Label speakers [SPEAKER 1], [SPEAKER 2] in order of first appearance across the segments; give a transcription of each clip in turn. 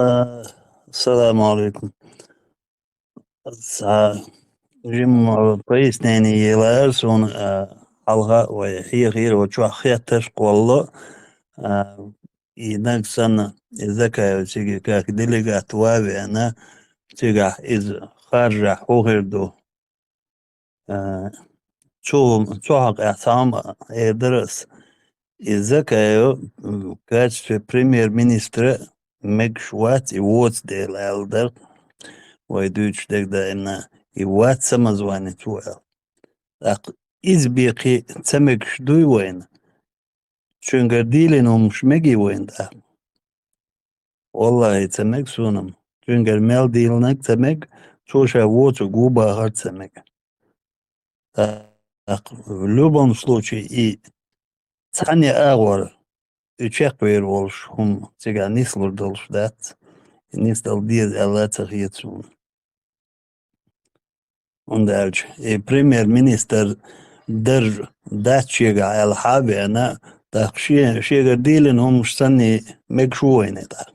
[SPEAKER 1] آه السلام عليكم. سا جيم كويس تاني يلارسون حلقة وهي غير وشو خياتش والله إنك سنة إذا كان تيجي كاك دلقات وابي أنا تيجي إذا خارج غير دو شو حق احترام إدرس إذا كان كاتش في بريمير مينستر مكشوات يوت ديل ألدر ويدوش دقدا إن يوات سمزواني توال أق إزبيقي تسمك شدوي وين شنقر ديلين مش مجي وين ده والله تسمك سونم شنقر ميل ديلنك تسمك شوشا ووتو جوبا هارت تسمك в любом случае и цане агор учек вер волш хум сега нислор долш дат нистал диез алатах jetzt und der Premierminister der Datschiga الحابي أنا تخشي شيء قديل إنهم مستني مكشوين ده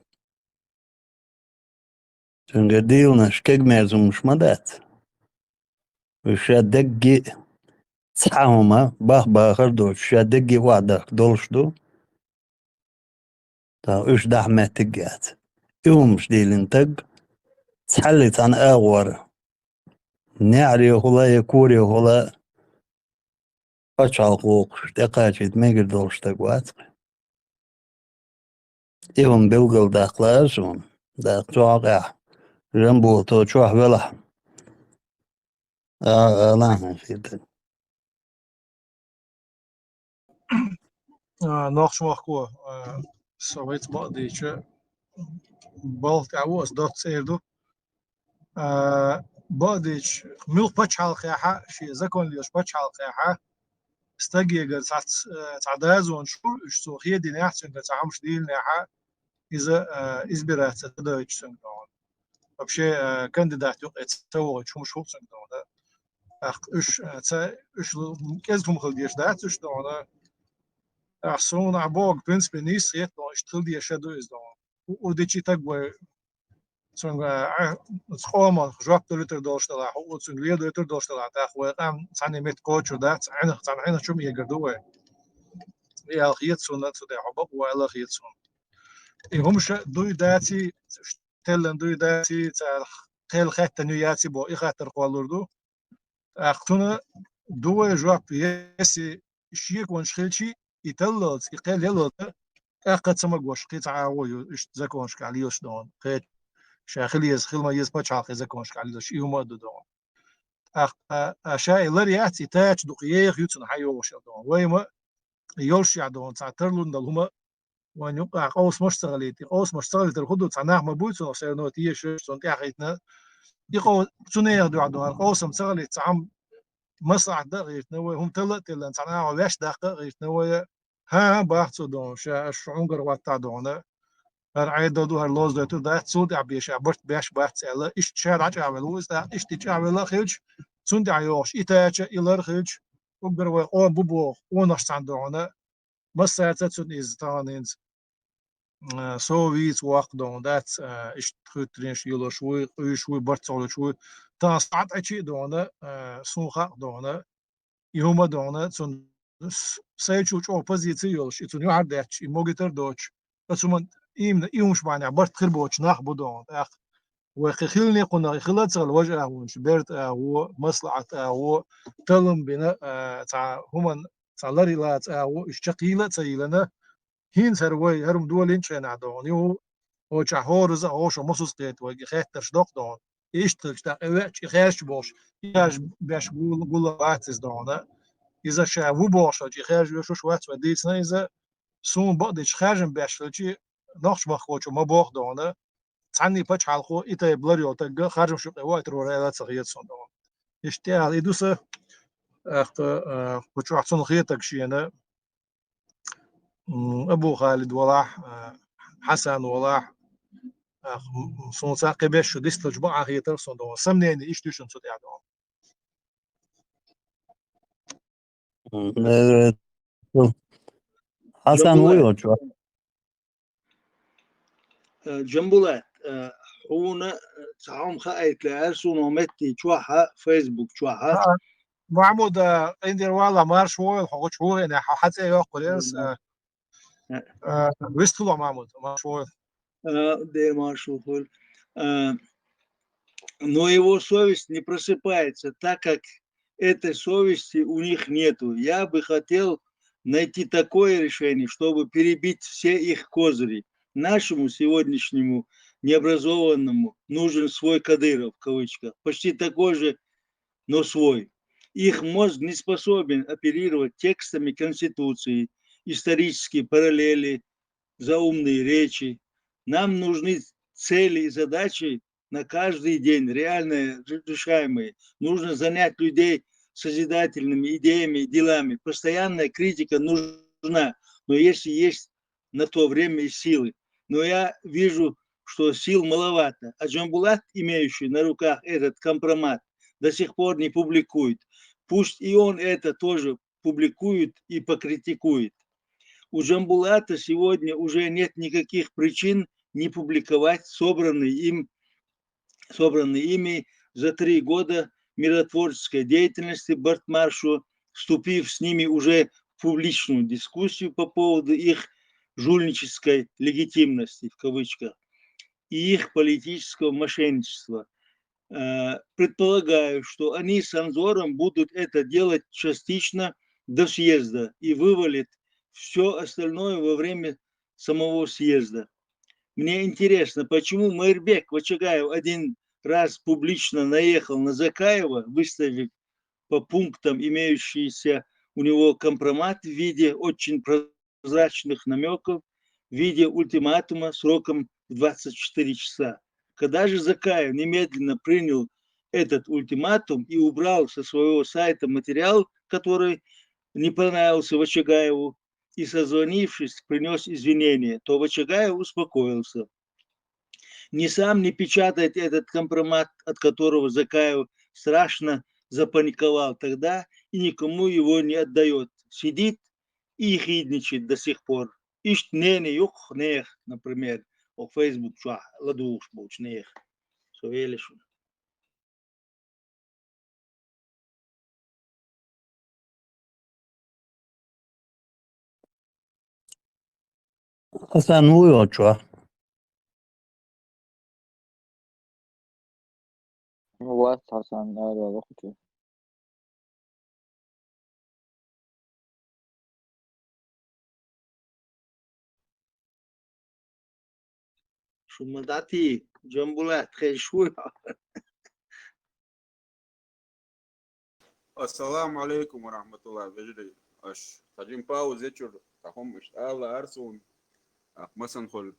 [SPEAKER 1] شن قديل نشكج مازم مش مدات وش دقي صحهما باخر دو وش دقي وعدك دولش دو تا وش دحمة تقات يوم مش ديلين تق تحلت عن أغور نعري هلا يكوري هلا أشعل قوق دقاجت ميقر دولش تقوات يوم بيلقل داخلازون داخل توقع جنبو تو تشوح بلح لا في
[SPEAKER 2] Nachts ko Soviet badice Balti dots erdu badic mil pachal شي زكون ليش pachal استجيجر تعدازون شو شو هي دي نحسن تعمش دي نحا إذا إزبرات تدويش سنتون вообще кандидат تسوى شو مش هو سنتون ده إيش إيش كذا خلديش ده إيش ده Zo'n abog principe nis yet no stil die shadow is dan. O de chita gwe zo'n schoma job de liter doorstellen. O zo'n leer de liter doorstellen. Dat we aan zijn met coach of dat zijn een chum je gerdoe. Ja, giet zo'n dat zo de abog wel giet zo'n. هم دوی داتی تلن دوی داتی تا خیل خط نیاتی با این خاطر قالوردو اختونه دوی جواب یسی شیک ونشخیلچی يتلط يقال يلط قد سمك وش قيت عاوي إيش زكونش كعليوش دون قيت شاخليز خل ما يزبط شاخ زكونش كعليوش يوم دون أشياء لريات تاج دقيق يوتن حيوش دون ويما يولش يعدون تعترلون دلهما وان يقع قوس مشتغليتي قوس مشتغلت الخدود صناع مبوت وسيرنو تيش سنتي حيتنا يقو تنير دو عدون قوس مشتغلت عم مصلحة دقيق نوي هم تلت تلن صناع ويش دقيق نوي ها بحث دون شعونجر وقت دونه هر عيد دو هر لوز دو ده سود عبيش عبرت بيش بحث الا ايش شاد عج عملو است ايش تيج عمل خيج سند عيوش ايتاچ يلر خيج وقر و بوبو ونش صندونه مسات سود از تانينز سوفيت وقت دون دات ايش تخوترينش يلو شوي شوي برت شوي تا ساعت اتشي دونه سوخه دونه يوم دونه سن سيتشوش اوبوزيسيوش اتو نيو هارداتش موجيتر دوتش بسومن إيمش معنى برت خربوش ناخ بدون أخ وخيلني قلنا خلات صار الوجه ونش بيرت هو مصلحة هو تلم بنا تاع هما تاع لاريلات هو اشتقيلة تايلنا هين سروي هرم دولين شين عدون يو هو تاع هورز هو شو مصوص قيت وجي خيترش دوق دون يشتغل تاع إيش خيرش بوش ياش باش قول باتس دون إذا شافو بوش وجي خيرش شو شوات وديتنا إذا سون بعدش خارجن بيشتغل نقش مخوش وما باخ دونه تعني بتش حلقو إتا بلريو تلقى خارجن شو قوات روريلات صغيرة صندوق يشتغل يدوس أخت بتشو أحسن خيتك شيء أنا أبو خالد ولاح حسن ولاح صون ساقي بيش شو ديست لجبعة خيتر صندوق سمنين إيش تشون صدق عدوم
[SPEAKER 1] حسن ويوچ
[SPEAKER 3] جنبولات حونا تعاهم خايت لأرسون ومتي شوحة فيسبوك شوحة
[SPEAKER 2] محمود عندي والله مار شوي حقوق شوي أنا حتى يقول ويستلو محمود مار شوي
[SPEAKER 3] دير маршал. Но его совесть не просыпается, так как этой совести у них нету. Я бы хотел найти такое решение, чтобы перебить все их козыри. Нашему сегодняшнему необразованному нужен свой Кадыров, в кавычках, почти такой же, но свой. Их мозг не способен оперировать текстами Конституции, исторические параллели, заумные речи. Нам нужны цели и задачи на каждый день, реально решаемые. Нужно занять людей созидательными идеями и делами. Постоянная критика нужна, но если есть на то время и силы. Но я вижу, что сил маловато. А Джамбулат, имеющий на руках этот компромат, до сих пор не публикует. Пусть и он это тоже публикует и покритикует. У Джамбулата сегодня уже нет никаких причин не публиковать собранные ими за 3 года миротворческой деятельности Бартмаршу, вступив с ними уже в публичную дискуссию по поводу их жульнической легитимности, в кавычках, и их политического мошенничества. Предполагаю, что они с Анзором будут это делать частично до съезда и вывалят все остальное во время самого съезда. Мне интересно, почему Майрбек Вачагаев один раз публично наехал на Закаева, выставив по пунктам имеющийся у него компромат в виде очень прозрачных намеков, в виде ультиматума сроком в 24 часа. Когда же Закаев немедленно принял этот ультиматум и убрал со своего сайта материал, который не понравился Вачагаеву, и, созвонившись, принес извинения, то Вачагаев успокоился. Ни сам не печатает этот компромат, от которого Закаев страшно запаниковал тогда и никому его не отдает. Сидит и ехидничает до сих пор. Ишь нене юх нех, например, о Facebook чуа, ладуш буч нех. Совелиш.
[SPEAKER 1] Hasan uyuyor şu.
[SPEAKER 4] هو حسن هذا أختي.
[SPEAKER 3] Шумадати, Джамбулат, хешуя.
[SPEAKER 5] السلام عليكم ورحمة الله وبركاته. أش تجيم باو زيتشر تهم إش الله أرسون مثلا خل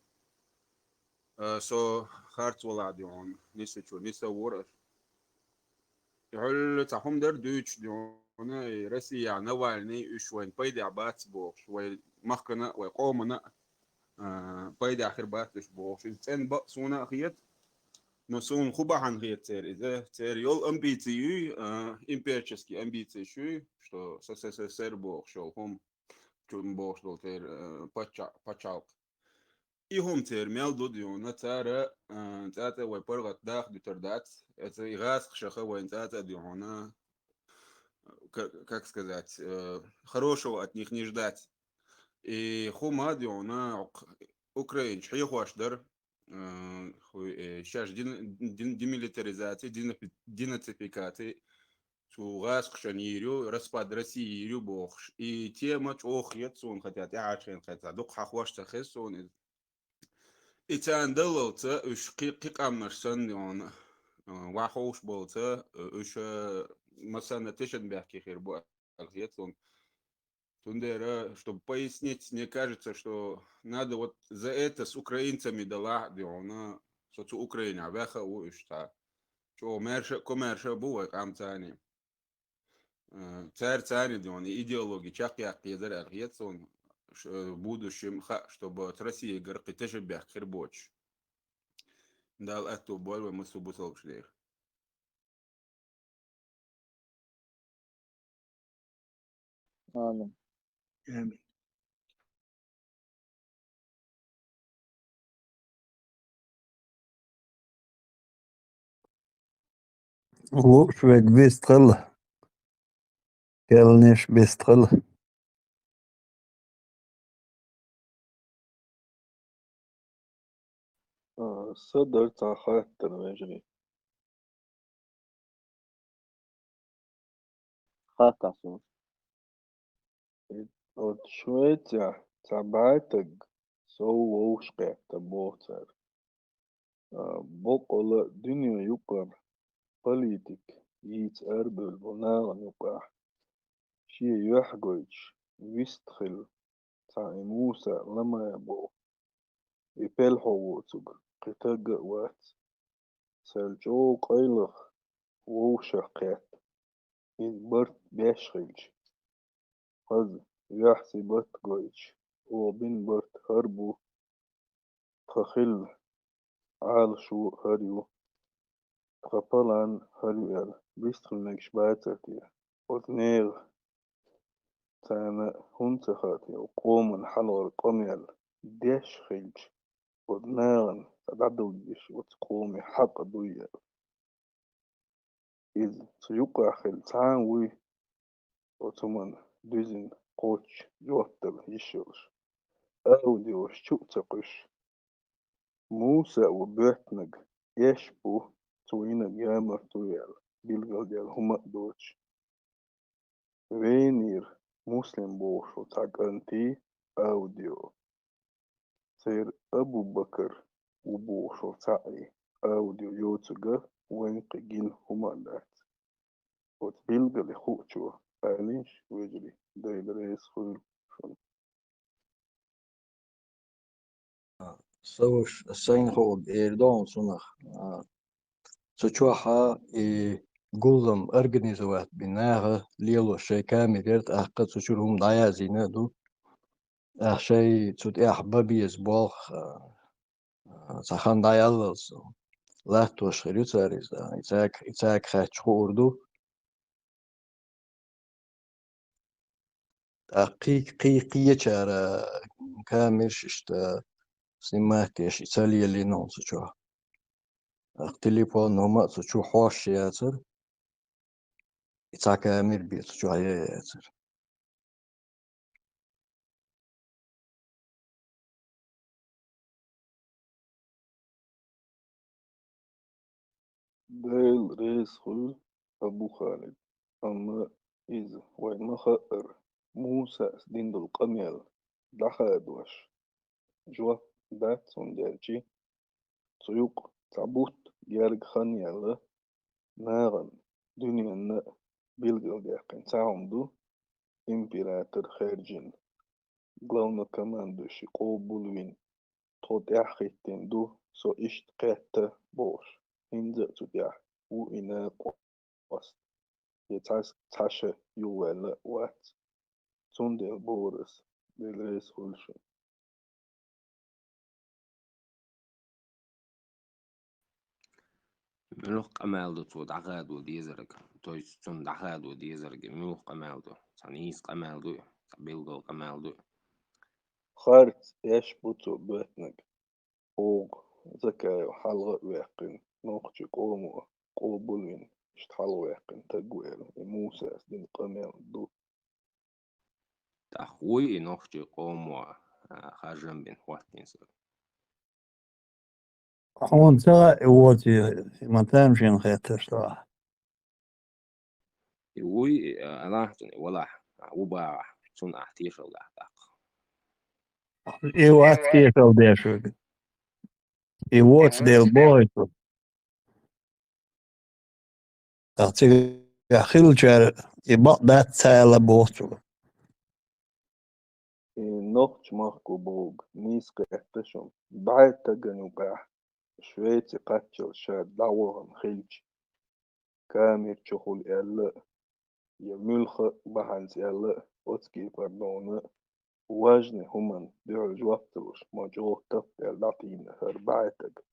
[SPEAKER 5] سو خارت ولا ديون نيسا شو نيسا ورش يحل تهم در دوتش ديون رسي يعني نوالني شوين بيدي عبات بوخ شوي مخنا وقومنا بيدي آخر باتش بوخ إنسان بقصونا أخيت نسون خوبا хангетер, тер йол амбиции, имперческие амбиции, что с СССР бог шел, хом чун бог шел тер пачал. И хом тер мял дудион, на цара, цата вай поргат дах дутердат, это игас шаха вай цата диона, как сказать, хорошего от них не ждать. И хома диона украинч, хихуашдар, сейчас демилитаризация, денацификация, шугас кшанирю, распад России бог. И тема ох ецун хотят, яшен хотят, дух хахваш тахесон. И тяндало ца уж кикамнаш сан он вахош был ца уж масана тешен бяхки хербу ецун. Тундера, чтобы пояснить, мне кажется, что надо вот за это с украинцами дала, она, что Украина, веха уишта, что коммерша буа камцани, царь царь, он идеологи, чак я кедер аргец, он в будущем, чтобы от России горки тоже бях хербоч. Дал эту боль, мы субботал шлех.
[SPEAKER 4] آمين.
[SPEAKER 3] آمين.
[SPEAKER 1] Лучше быстрел. Келнеш быстрел.
[SPEAKER 6] صدر خاطر وجري
[SPEAKER 4] خاطر سو
[SPEAKER 6] od Švecija cabaitig sovu uškēta bocer. Bokola dünya yukar politik yiits erbül bonāgan yukar. Šie juhgoič vistkhil ca imusa lama yabo. Ipelhovutsug qitaga wat. Seljo qaylig woushaqet. In bart beshkhilj. Qaz yaxsi bart goič. وبين برت هربو تخل عال شو هريو تخطلان هريو بيستخل نكش باتتي وثنيغ تانا هنتخاتي وقوم حلغ القميل ديش خيج ودناغن تدعدو ديش وتقومي حق دويا إذ تيوقع خل تعاوي وتمن دوزن قوش جوتل يشوش أو ديوش شو تقش موسى وبيتنج يشبو توينا جامر تويال بيلغل ديال هما دوش وينير مسلم بوشو تاق انتي أوديو سير أبو بكر وبوشو تاقي أوديو يوتغا وينق جين هما دات وتبيلغل خوتشو أليش ويجري دايل ريس خير
[SPEAKER 7] سوش السين خوب إيردون سنخ سوچوحا قولم أرجنيزوات بناغة ليلو شي كامل يرت أحقد سوشورهم دايازينا دو أحشي تسوت أحبابي يزبوخ سخان دايالز لا توش خيريوتاريز إتاك خاتش خوردو قي چارا كامش اشتا سنماتيش إيطاليا اللي نون سوچوح اختليبون هما سوچو حوش ياتر إتاك أمير بيت سوچو هيا ياتر
[SPEAKER 6] دايل ريس خير أبو خالد أما إذ وين خائر موسى سدين دول قميل دخاد وش جوا دات سندالجي سيوق تعبوت جارج خانيال ناغن دنيا نا بيلغل ديقين تعهم دو إمبراطور خارجين قلونا كمان دو شقو بولوين تود يحخيتين دو سو إشت قاتا بوش إنزا تديح و إنا قوست يتعس تاشا يوالا وات سندل بورس بالريس خلشن
[SPEAKER 8] منوخ قمالدو تو دعغادو ديزرق توي تون دعغادو ديزرق منوخ قمالدو سانيس قمالدو سبيلغو قمالدو
[SPEAKER 6] خارت ياش بوتو باتنك أوغ زكايو حلغة ويقين نوقتي قومو قوبولين اشتحل ويقين تقويل موسى سدين قمال دو
[SPEAKER 8] تأخوي نوخجي قوموا خارجن بين وقتين سر
[SPEAKER 1] هون ترى واتي ما تمشي خيتش صراحة.
[SPEAKER 8] يوي أنا ولا وبا تون أحتيش ولا أحتاق
[SPEAKER 1] وات كيف أو ديشو. واتس ديل بوي. أعتقد خيل يبقى ده تالا بوتو.
[SPEAKER 6] نوقت ماركو بوغ نيسك احتشم بعد تجنو باح شويتي قاتشل شاد دعوهم خيج كامير تشخل إلا يملخ بحنس إلا أتكي بردونا واجني همان دعج وقتلوش مجوه تبتع لاتين هربعتك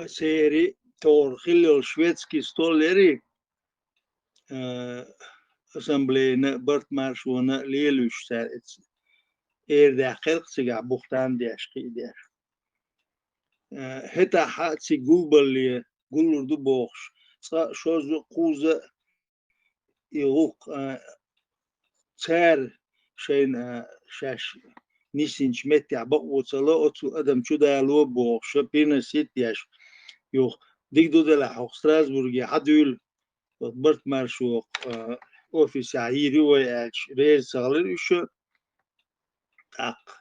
[SPEAKER 3] سيري تور خلو شويتسكي ستوليري أسامبلي برت مارشونا ليلوش سارت إير خلق سجع بختان ديش قيدير هتا حاتي قلبل قلور دو بوخش شوزو قوزة يغوق تار شين شاش نيسينش متع بقو تلا أتو أدم شدا لو بوخش بينا سيت ياش يوخ ديك دو دلا حق ستراسبورغ حدول برت مارشو أوفيس عيري ويأتش ريز صغير يشو تاق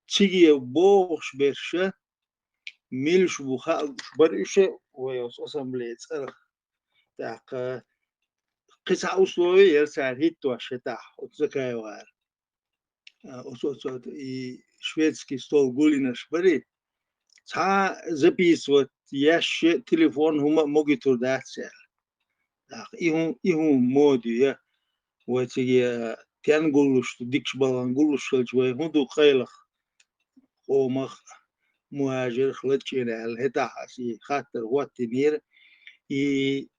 [SPEAKER 3] تيجي بوخش برشة ميلش بوخا برشة ويوس أسمبليت تاق قصة أسلوبي يرسل هيتو عشتا وتزكاي وار أسوأ شويتسكي ستول قولينش بري تا زبيس وت ياش تليفون هما موجيتور داتسل تاق إيهم مودي يا وتيجي تيان قولش ديكش بالان قولش شوي هندو خيلخ ومخ مهاجر خلتشين الهتا حسي خاطر وقت نير إي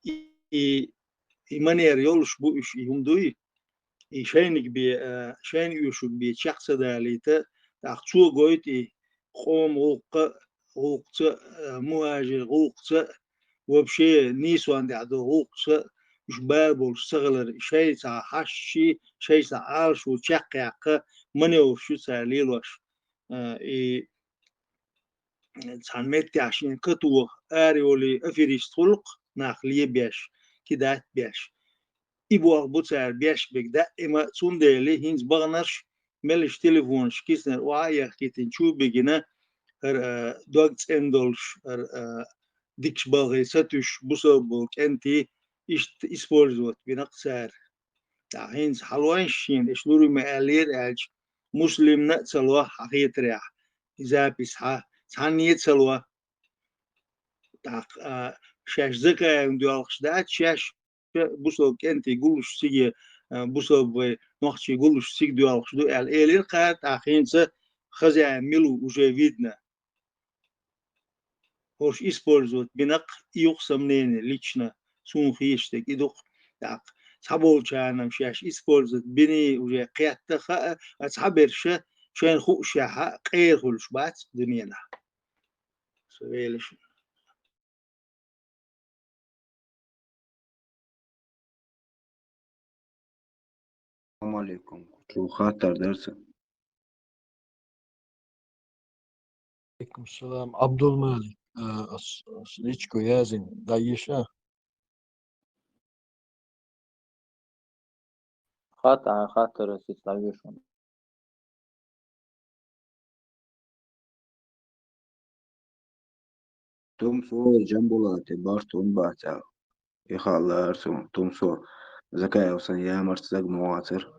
[SPEAKER 3] منير يولش بوش يهمدوي شينك بي شين يوشك بي شخص داليتا تاخشو قويت قوم غوق مهاجر غوق وبشي نيسوان دعدو غوق مش بابل سغلر شيء سا حشي شيء سا عالش وشاقيق منيو شو ساليلوش سان متي عشان كتو اريولي افيريس خلق ناخليه بيش كدات بيش إبوغ بوتسار بيش بك دائما تسونديلي هينز بغنرش ملش تليفونش كيسنر وعايا كيتن شو بيجينا دوغتس اندولش ديكش باغي ساتوش بوسوبوك انتي إشت إسبورزوت بنقصار هينز حلوين شين إش لوري مالير أج مسلم نتسلوه حقيت ريح إذا بيسحا سانيت سلوه تاق شاش زكا يمدوالخش دات شاش بوسوك انتي قولش سيجي بوسوب نوخشي قولش سيج دوالخش دو الالير قات أخينسا خزع ملو وجاويدنا هوش إسبورزوت بنق يقسم نين ليشنا سون خيشتك إدوق تاق صحبول شانم شاش إسبورزوت بني وجا قيات تخا أصحابرشة شان خو شاحا قير خلش بات دنيانا سويلش
[SPEAKER 9] السلام عليكم شو خاطر درس
[SPEAKER 7] عليكم السلام عبد المالك أصليتشكو يازن دايشة
[SPEAKER 4] خاطر سيسلاويشون
[SPEAKER 9] توم سو جنبولاتي بارتون باتا يخال أرسون توم سو زكاة وصن يا مرتزق مواتر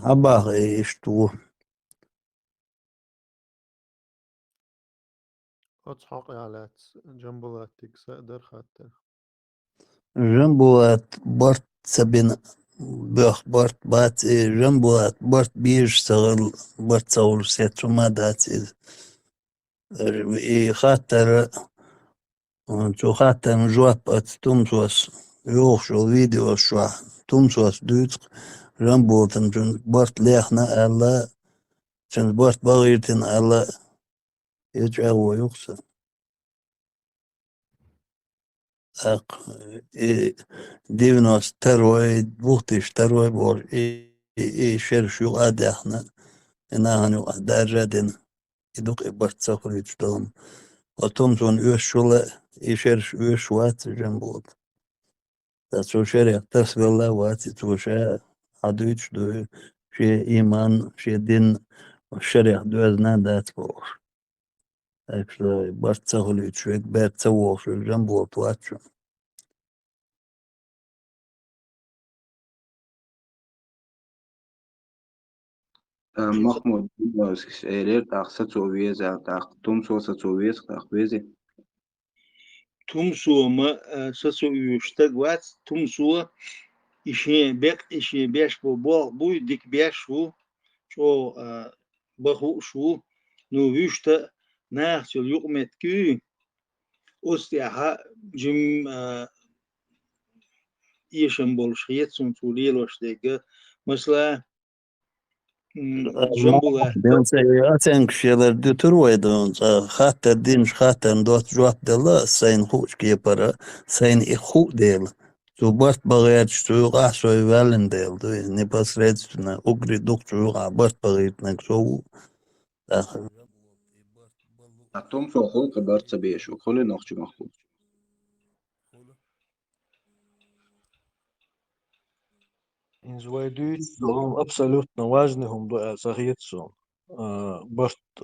[SPEAKER 1] عباغ يشتو
[SPEAKER 10] أضحك على جنبولاتك سأقدر خاطر
[SPEAKER 1] جنبوات برت سبين بيخ برت بات جنبوات برت بيش سغل برت سغل سيتو ما دات خاطر شو خاطر جوات بات تمسوس يوخ شو فيديو شو تمسوس دوت جنبوتن جن برت ليخنا ألا جن برت بغيرتن ألا يجعو يقصر أق ديفنوس ترويد بوختيش تروي بور شرشو أدحنا إنهانو أدارجدن يدوق إبرت سخريج دوم وتمسون شولا يشرش وات جنبوت تسو شريع تسبيلا واتي توشا عدويتش دو شي إيمان شي دين الشريع دوزنا دات بور أكلا إبرت سخريج شويك بات سووش جنبوت واتشو
[SPEAKER 9] محمود إيرير تاق ستو ويزا تاق توم سو ستو ويز تاق ويزي
[SPEAKER 3] تمسو ما سسو يشتاق وات تمسو إشي بيش بو ديك بيشو شو بخو شو نو ويشتا ناخسل يقمت كي أستيها جم يشم بولشيت سنتولي لوشتيجا مثلا جنبولا
[SPEAKER 1] Ben sen kişiler de turvaydı. Hatta din hatta dört cevap dela sayın huç yapara sayın ihu değil. Zubart bagayat şu qahsoy valen değil. Ne pasredstuna ugri dokçu bart bagayatnak so.
[SPEAKER 9] Tom so xulqa barca biešu, xuli noxçu maxbu.
[SPEAKER 7] Инзвайдують абсолютно важним до загітсом.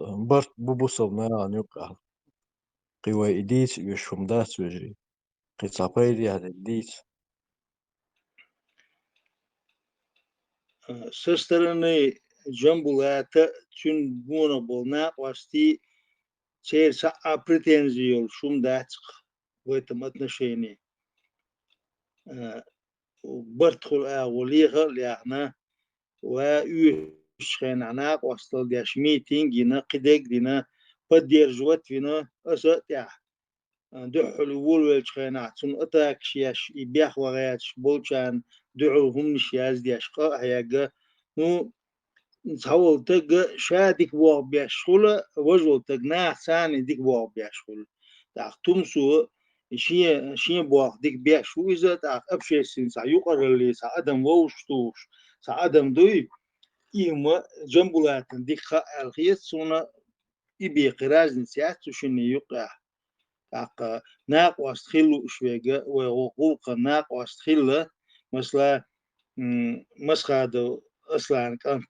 [SPEAKER 7] Барт бубусов на нюка. Кива ідіть, юшум да свежі. Кицапайді ідіть.
[SPEAKER 3] Со стороны Джамбулата тюн буна болна власти церса претензию шумдацк в этом отношении. Бартхул أوليها لأنا ويشخن عناق وصل ديش ميتينج دينا قدق دينا بدير جوات فينا أسأتع دحل وول ويشخن عتون أتاك شياش يبيح وغياتش بولشان دعوهم نشياز ديش قا هياجا نو نتحول تج شادك بوق بيشخل وجو تجنا ثاني ديك بوق بيشخل تاختم سو شيء بوق ديك بيشو إذا تاخ أبشي سين سايقر اللي سادم ووشتوش سادم دوي إما جنبولاتن ديك خا الخيط سونا يبي قراز نسيات شنو يقع تاق ناق واستخلو شوية وقولق ناق واستخله مثلا مسخادو أصلا كانت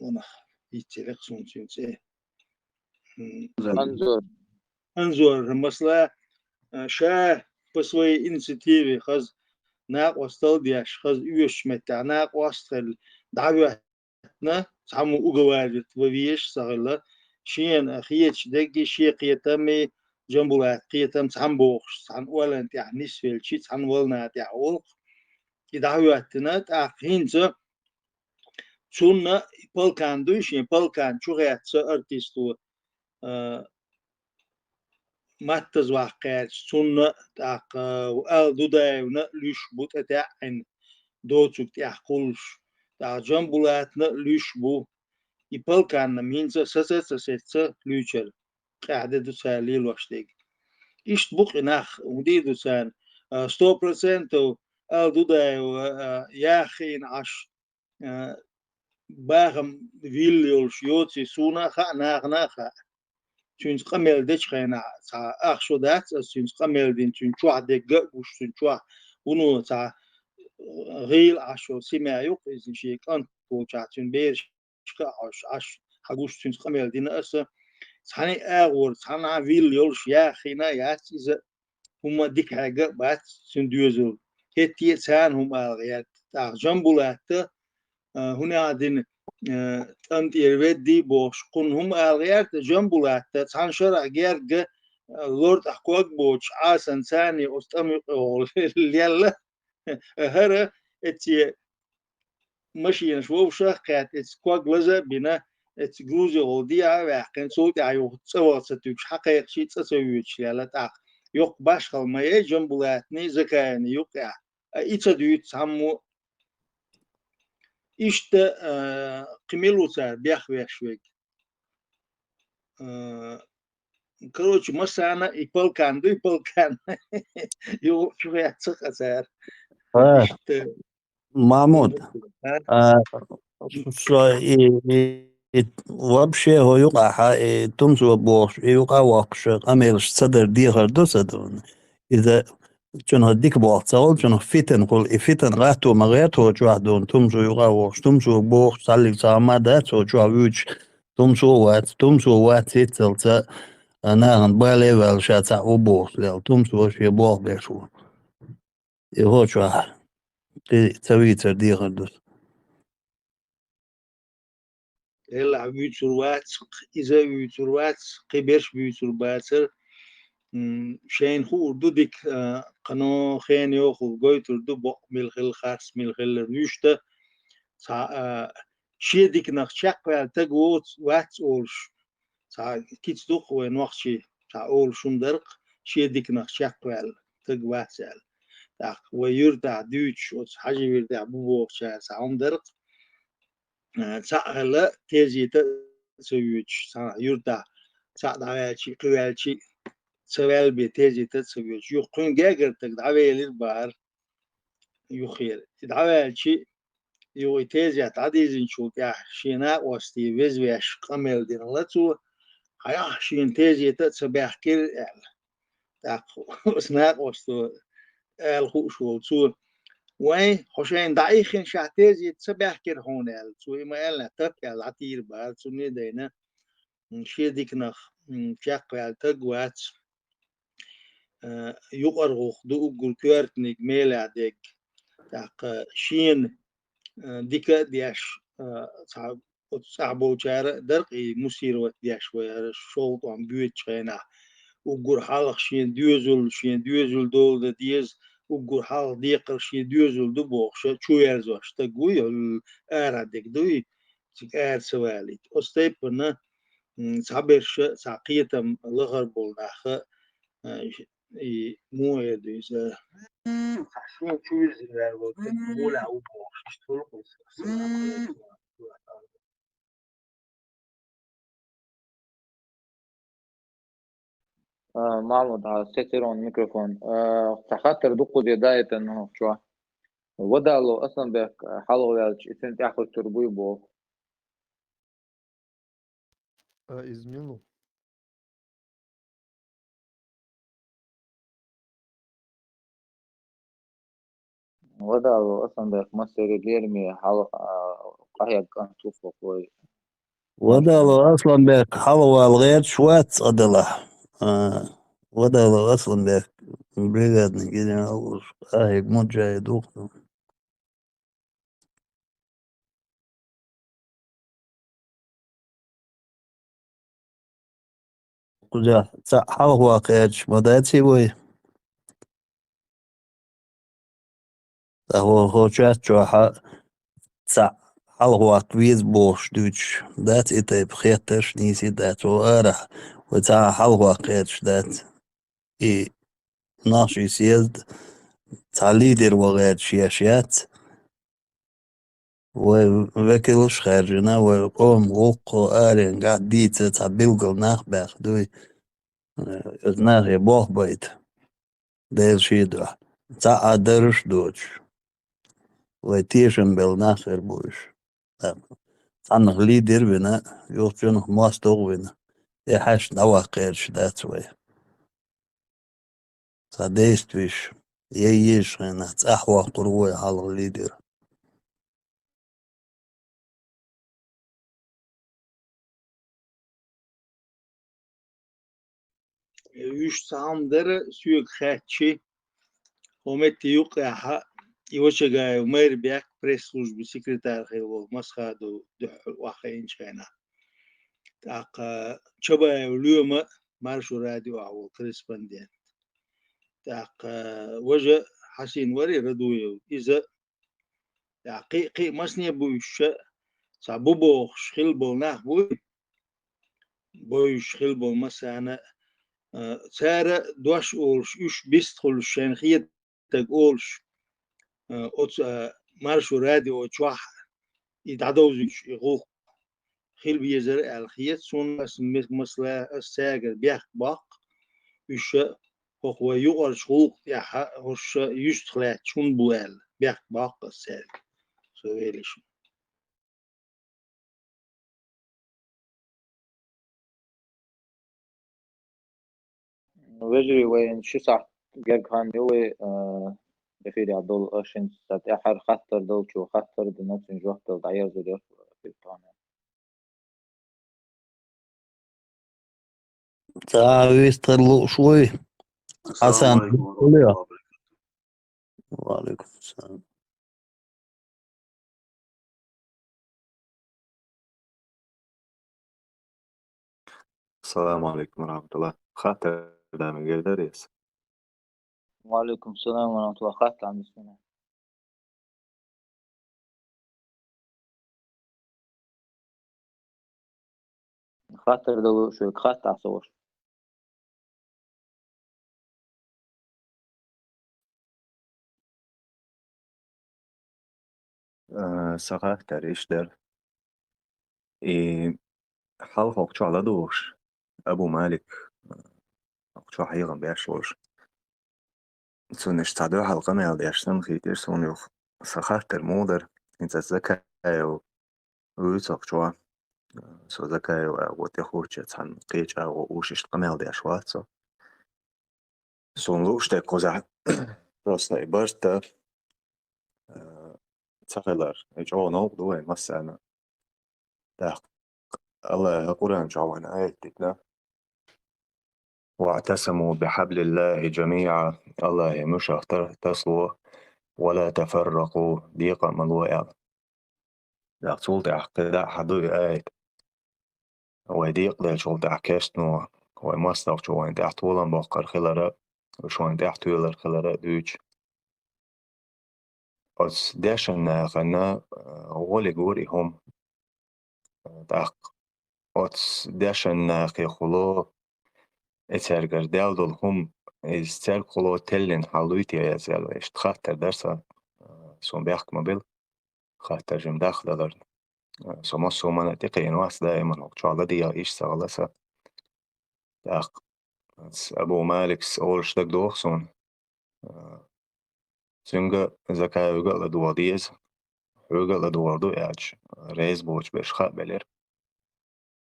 [SPEAKER 3] هنا يتلق سونتين أنظر مثلا شا بسوي إنسيتيفي خز ناق واستل دياش خز يوش متى ناق واستل دعوتنا سامو أوجوارد وبيش سهلا شين أخيتش دقي شي قيتامي جنبولات قيتام سامبوخ سان ولا أنت نسفل شيء سان ولنا تعول دعوتنا تأخينز شون بالكان دوش بالكان شو غير أرتيستو ماتز واقعات شون تاق وال دودايونا ليش بوت أتاعن دوتشك تأخلش تاق جنبولاتنا ليش بو بالكان مينز سسة ليشل قاعدة دوسالي الوشتيك إيش بوق ناخ ودي دوسان 100% ال دودايو ياخين عش باهم فيليولش يوتي سونا خا ناخ تونس قمل دش خينا تا أخشو دات تونس قمل دين تون شوا دقة وش تون شوا ونو تا غيل عشو سمع يوق إذن شيء كان توجع تون بيرش عش حقوش تونس قمل دين أسا ثاني أغور ثانا فيليولش يا خينا يات إذا هما ديك حاجة بات تون دوزول هتي ثان هما غيات تا جنبولات هنا عدن أنت يرودي بوش قنهم الغيرت جنبولات تانشر أجيرج لورد أحقاق بوش عاصن ثاني أستمع ليلا هرا اتي ماشي نشوف شقات اتسقاق لزا بنا اتجوزي وديا وحكن صوت عيو تصور ستوش حقيقة شيء تسويش يلا تاق يق باش خلما جنبولاتني زكاني يقع إتدويت سامو İşte кемелуца бяхвя швек. Короче, масана и полкан. Его чуя цахасар. İşte
[SPEAKER 1] Mahmud. Вообще يقع تمسو بوش يقع واقش أميلش صدر ديغر دو صدرون إذا چون هديك بوقت سوال چون فيتن قول فيتن غاتو مغيتو جوادون تمسو يقع واقش تمسو بوش سالي سامادات سو جوابيج تمسو وات سيتسلتا أنا بالي والشاتا وبوش لأ تمسو شي بوش بيشو يهو جواه تسويتر ديغر دو
[SPEAKER 3] هلا بيوتروات إذا بيوتروات قبرش بيوتروباتر شين خور دودك قنو خين يوخو قويتر دو بق ملخل خاص ملخل ريشتا شيدك نخشاق والتقوت وات أولش كيت دوخ ونوخشي أول شون درق شيء ديكنا شاقوال تقواسال تاق ويرتع دوتش وش حاجة يرتع بوبوك شا ساهم درق ساقلا تيجي تسويتش سا يرتع ساقدعوالشي قوالشي سوال بتيجي تسويتش يقين جاجر تقدعوال البار يخير تدعوالشي يو تيجي تعديزن شو يا شينا وستي ويش قمل دين لاتو هيا شين تيجي تسبح كل تاق سناق وستو الخوش والسور وين حسين دايخن شاتيزي تسبح كل هون سوي ما لنا تبقى العتير بعد سني دينا شي ديك نخ شاق تقوات يقرغ دو قول كورتنيك ميلا ديك تاق شين ديك دياش صعبو جار درقي مسير ودياش وشوط عم بيوت شينا وقول حالق شين ديوزل دول ديز وقول حالق ديقر شين ديوزل دبوخ شو يرزوش تقوي الآرادك دوي تك آر سوالي أستيبنا صعبرش ساقيتم لغر بولناخ مو يدوز شين تشوز مولا وبوخ شتولق
[SPEAKER 4] محمود على ستيرون ميكروفون خاطر دقوا دي دايت انه شو ودا لو اصلا بك حلو يالش اسن تاخذ تربوي بو
[SPEAKER 10] измену.
[SPEAKER 4] ودا لو اصلا بك مصير يرمي حلو قهية كان توفو كوي
[SPEAKER 1] وده لو أصلا بك حلوة الغير شوات أدلة وده لو أصلا بك بريغاد نجينا أول هيك مجاهد وقت كجا حلوة قيادش مداتي وي هو شات شو حلوة كويز بوش دوش دات إتا بخيتش نيسي دات وأرح وتا حلوة قيادش دات إي ناشي سيزد تا ليدر وغير شياشيات وكلش خارجنا وقوم غوقو آرين قاعد ديتا تا بيلقل ناخباخ دوي ناخي بوخ بيت ديل شيدو تا أدرش دوش وتيشن بيل ناخر بوش تانخ ليدر بنا يوتشنخ ماستوغ بنا يحاش نوا قيرش داتوي تا ديستويش ييش غينا تأحوى قروي على الليدر
[SPEAKER 3] يوش سام در سويك خاتشي ومت يوقع يوشجا ومير بيك بريسوج بسكرتير خيو مسخادو دح واخين شينا تاق شبا اليوم مارشو راديو او كريسباندين تاق وجه حسين وري ردويو إذا قي مسني بوش سابوبو شخيل بولناه بوي شخيل بول مسانا سارة دوش أولش إيش بيستخل الشنخية تقولش أوت مارشو راديو أتشوح يتعدوزش يغوخ خيل بيزر الخيات سون مسلا الساجر بيخ باق إيش هو يقر شغوق يا هوش يشتغل شون بوال بيخ باق الساجر سويلش
[SPEAKER 4] وجري وين شو صح جاك هان يوي بفيري عدول أشين سات أحر خطر دول شو خطر بنفس الوقت دول عيار زي في الطانة
[SPEAKER 1] تا ويسترلو شوي
[SPEAKER 11] السلام
[SPEAKER 1] حسن
[SPEAKER 11] عليكم ورحمة الله وبركاته.
[SPEAKER 1] وعليكم السلام
[SPEAKER 11] السلام عليكم ورحمة الله. خاطر دائما غير داريس.
[SPEAKER 4] وعليكم السلام ورحمة الله خاطر عم يسمعنا خاطر دول شو خاطر عصور
[SPEAKER 11] سقاطر إشتر حلقة وقتو على دوش أبو مالك وقتو حقيقة بيشوش سون اشتعدو حلقة ما يلديشتن خيتير سون يوخ سقاطر مودر إنت الزكاة ويوتوك شوا سو زكاة وتخوش تسان قيجا ووش اشتقا ما يلديشوات سون لوش تقوزع روستا إبارتا تخيلر إجعو نوضو مسانا داق الله قرآن جعوانا آياتنا واعتصموا بحبل الله جميعا الله مش تصلوا ولا تفرقوا ديقا ملوئا لا تولد عقدا حدو آيات وديق دا شولد عكاشتنو ومستوى شوان دا طولا بقر خلرا وشوان دا طولا خلرا دوش بس داشن غنا غولي غوري هم داق بس داشن خلو اترگر دل هم استر خلو تلين حلويتي يا زلمة اشتخاطر درسا سون بيحك مبل خاطر جم داخل دار سوما سوما نتيقين واس دائما وقتشالة دي إيش سغلسة داق أبو مالك أولش دك دوخسون سنجا زكاة يقال لدوا ديز يقال لدوا دو إعج ريز بوش بشخاء بلير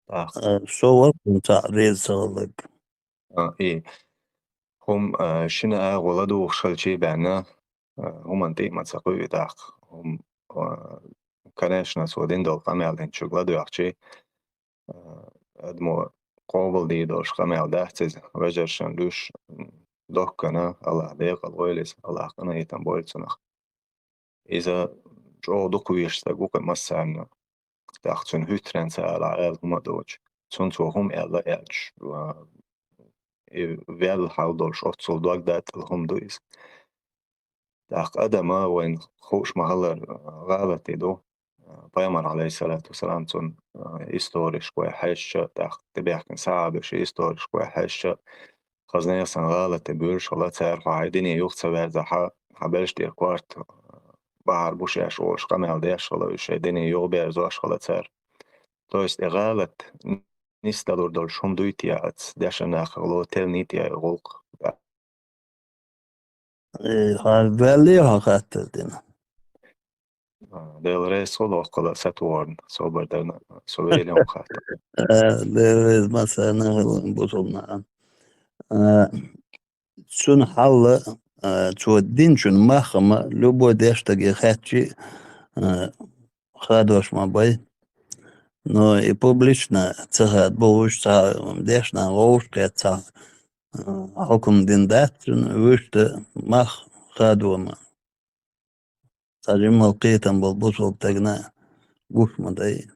[SPEAKER 11] داق
[SPEAKER 1] صور بتاع ريز صغلق
[SPEAKER 11] إيه هم شنا ولدو خشلشي بعنا هم انتي ما تسقوي داق هم كانش ناس ودين دول قمع لين شغلادو يحكي أدمو قابل دي دوش قمع داحتز وجرشن دوش دوكنا الله بيق الغويلس الله قنا يتم بويلسنخ إذا جو دوكو يشتاقوك مسعنا داختون هترن سأل عيال هما دوش تونتو هم إلا إعج و väl halvdårs åtsol dagdat هم دويس داق أدما وين خوش محلر غابتي دو بيامر عليه الصلاة والسلام تون إستوريش كوي حشة داق تبيحكن ساعبش إستوريش كوي حشة خزنية سنغالة تبيرش الله تعرف عايديني يوخت سبعزا حبلش دير كوارت بحر بوشيش وش قمع ديش الله وش عايديني يوغ بيرزوش الله تعرف تويست إغالة نستدور دولش هم دويتيات داشن أخلو تل نيتيا غلق
[SPEAKER 1] väldigt har skett dina.
[SPEAKER 11] ديل ريس ولو قلا ساتورن صوبر دنا سويلهم خاطر
[SPEAKER 1] Det är massa när bosorna. Sun halla تودين شن مخما لبو داشتاقي خاتشي خادوش ما باي но и публично цехат боуш ца дешна воуш ца حكم دين دات وشت مخ خادوما تجمع القيتم بالبصل تقنا قوش مداي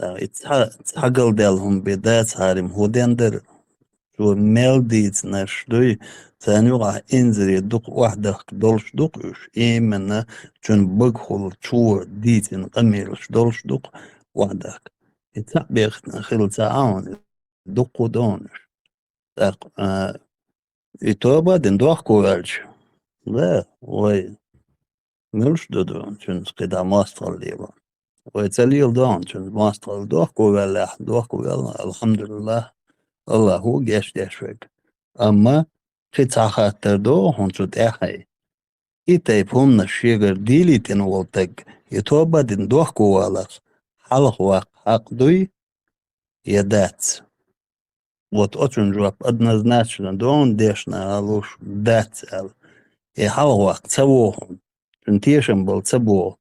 [SPEAKER 1] اتحقل دالهم بدات هارم هودندر شو ميل ديت نشدوي ثانيوغا انزري دوق واحدة دولش دوقش ايمنا چون بقخل شو ديتن قميرش دولش دوق واحدة اتحبيخ خلال تعاون دوقو دونش اتوبا دين دوخكو والش لا وي ملش دودون چون قدا ماستر ليبا ويتسليل دون چون ماستر دوخكو والح دوخكو والله الحمد لله الله هو جيش ديشوك أما قطع خاطر دو هنشو تاحي إتايب هم نشيغر ديلي تنولتك يتوبا دين دوخكو والخ حلق واق حق دوي يدات вот очень жуап однозначно дон дешна алуш дат ал и халвак цавохон тентешем был цабо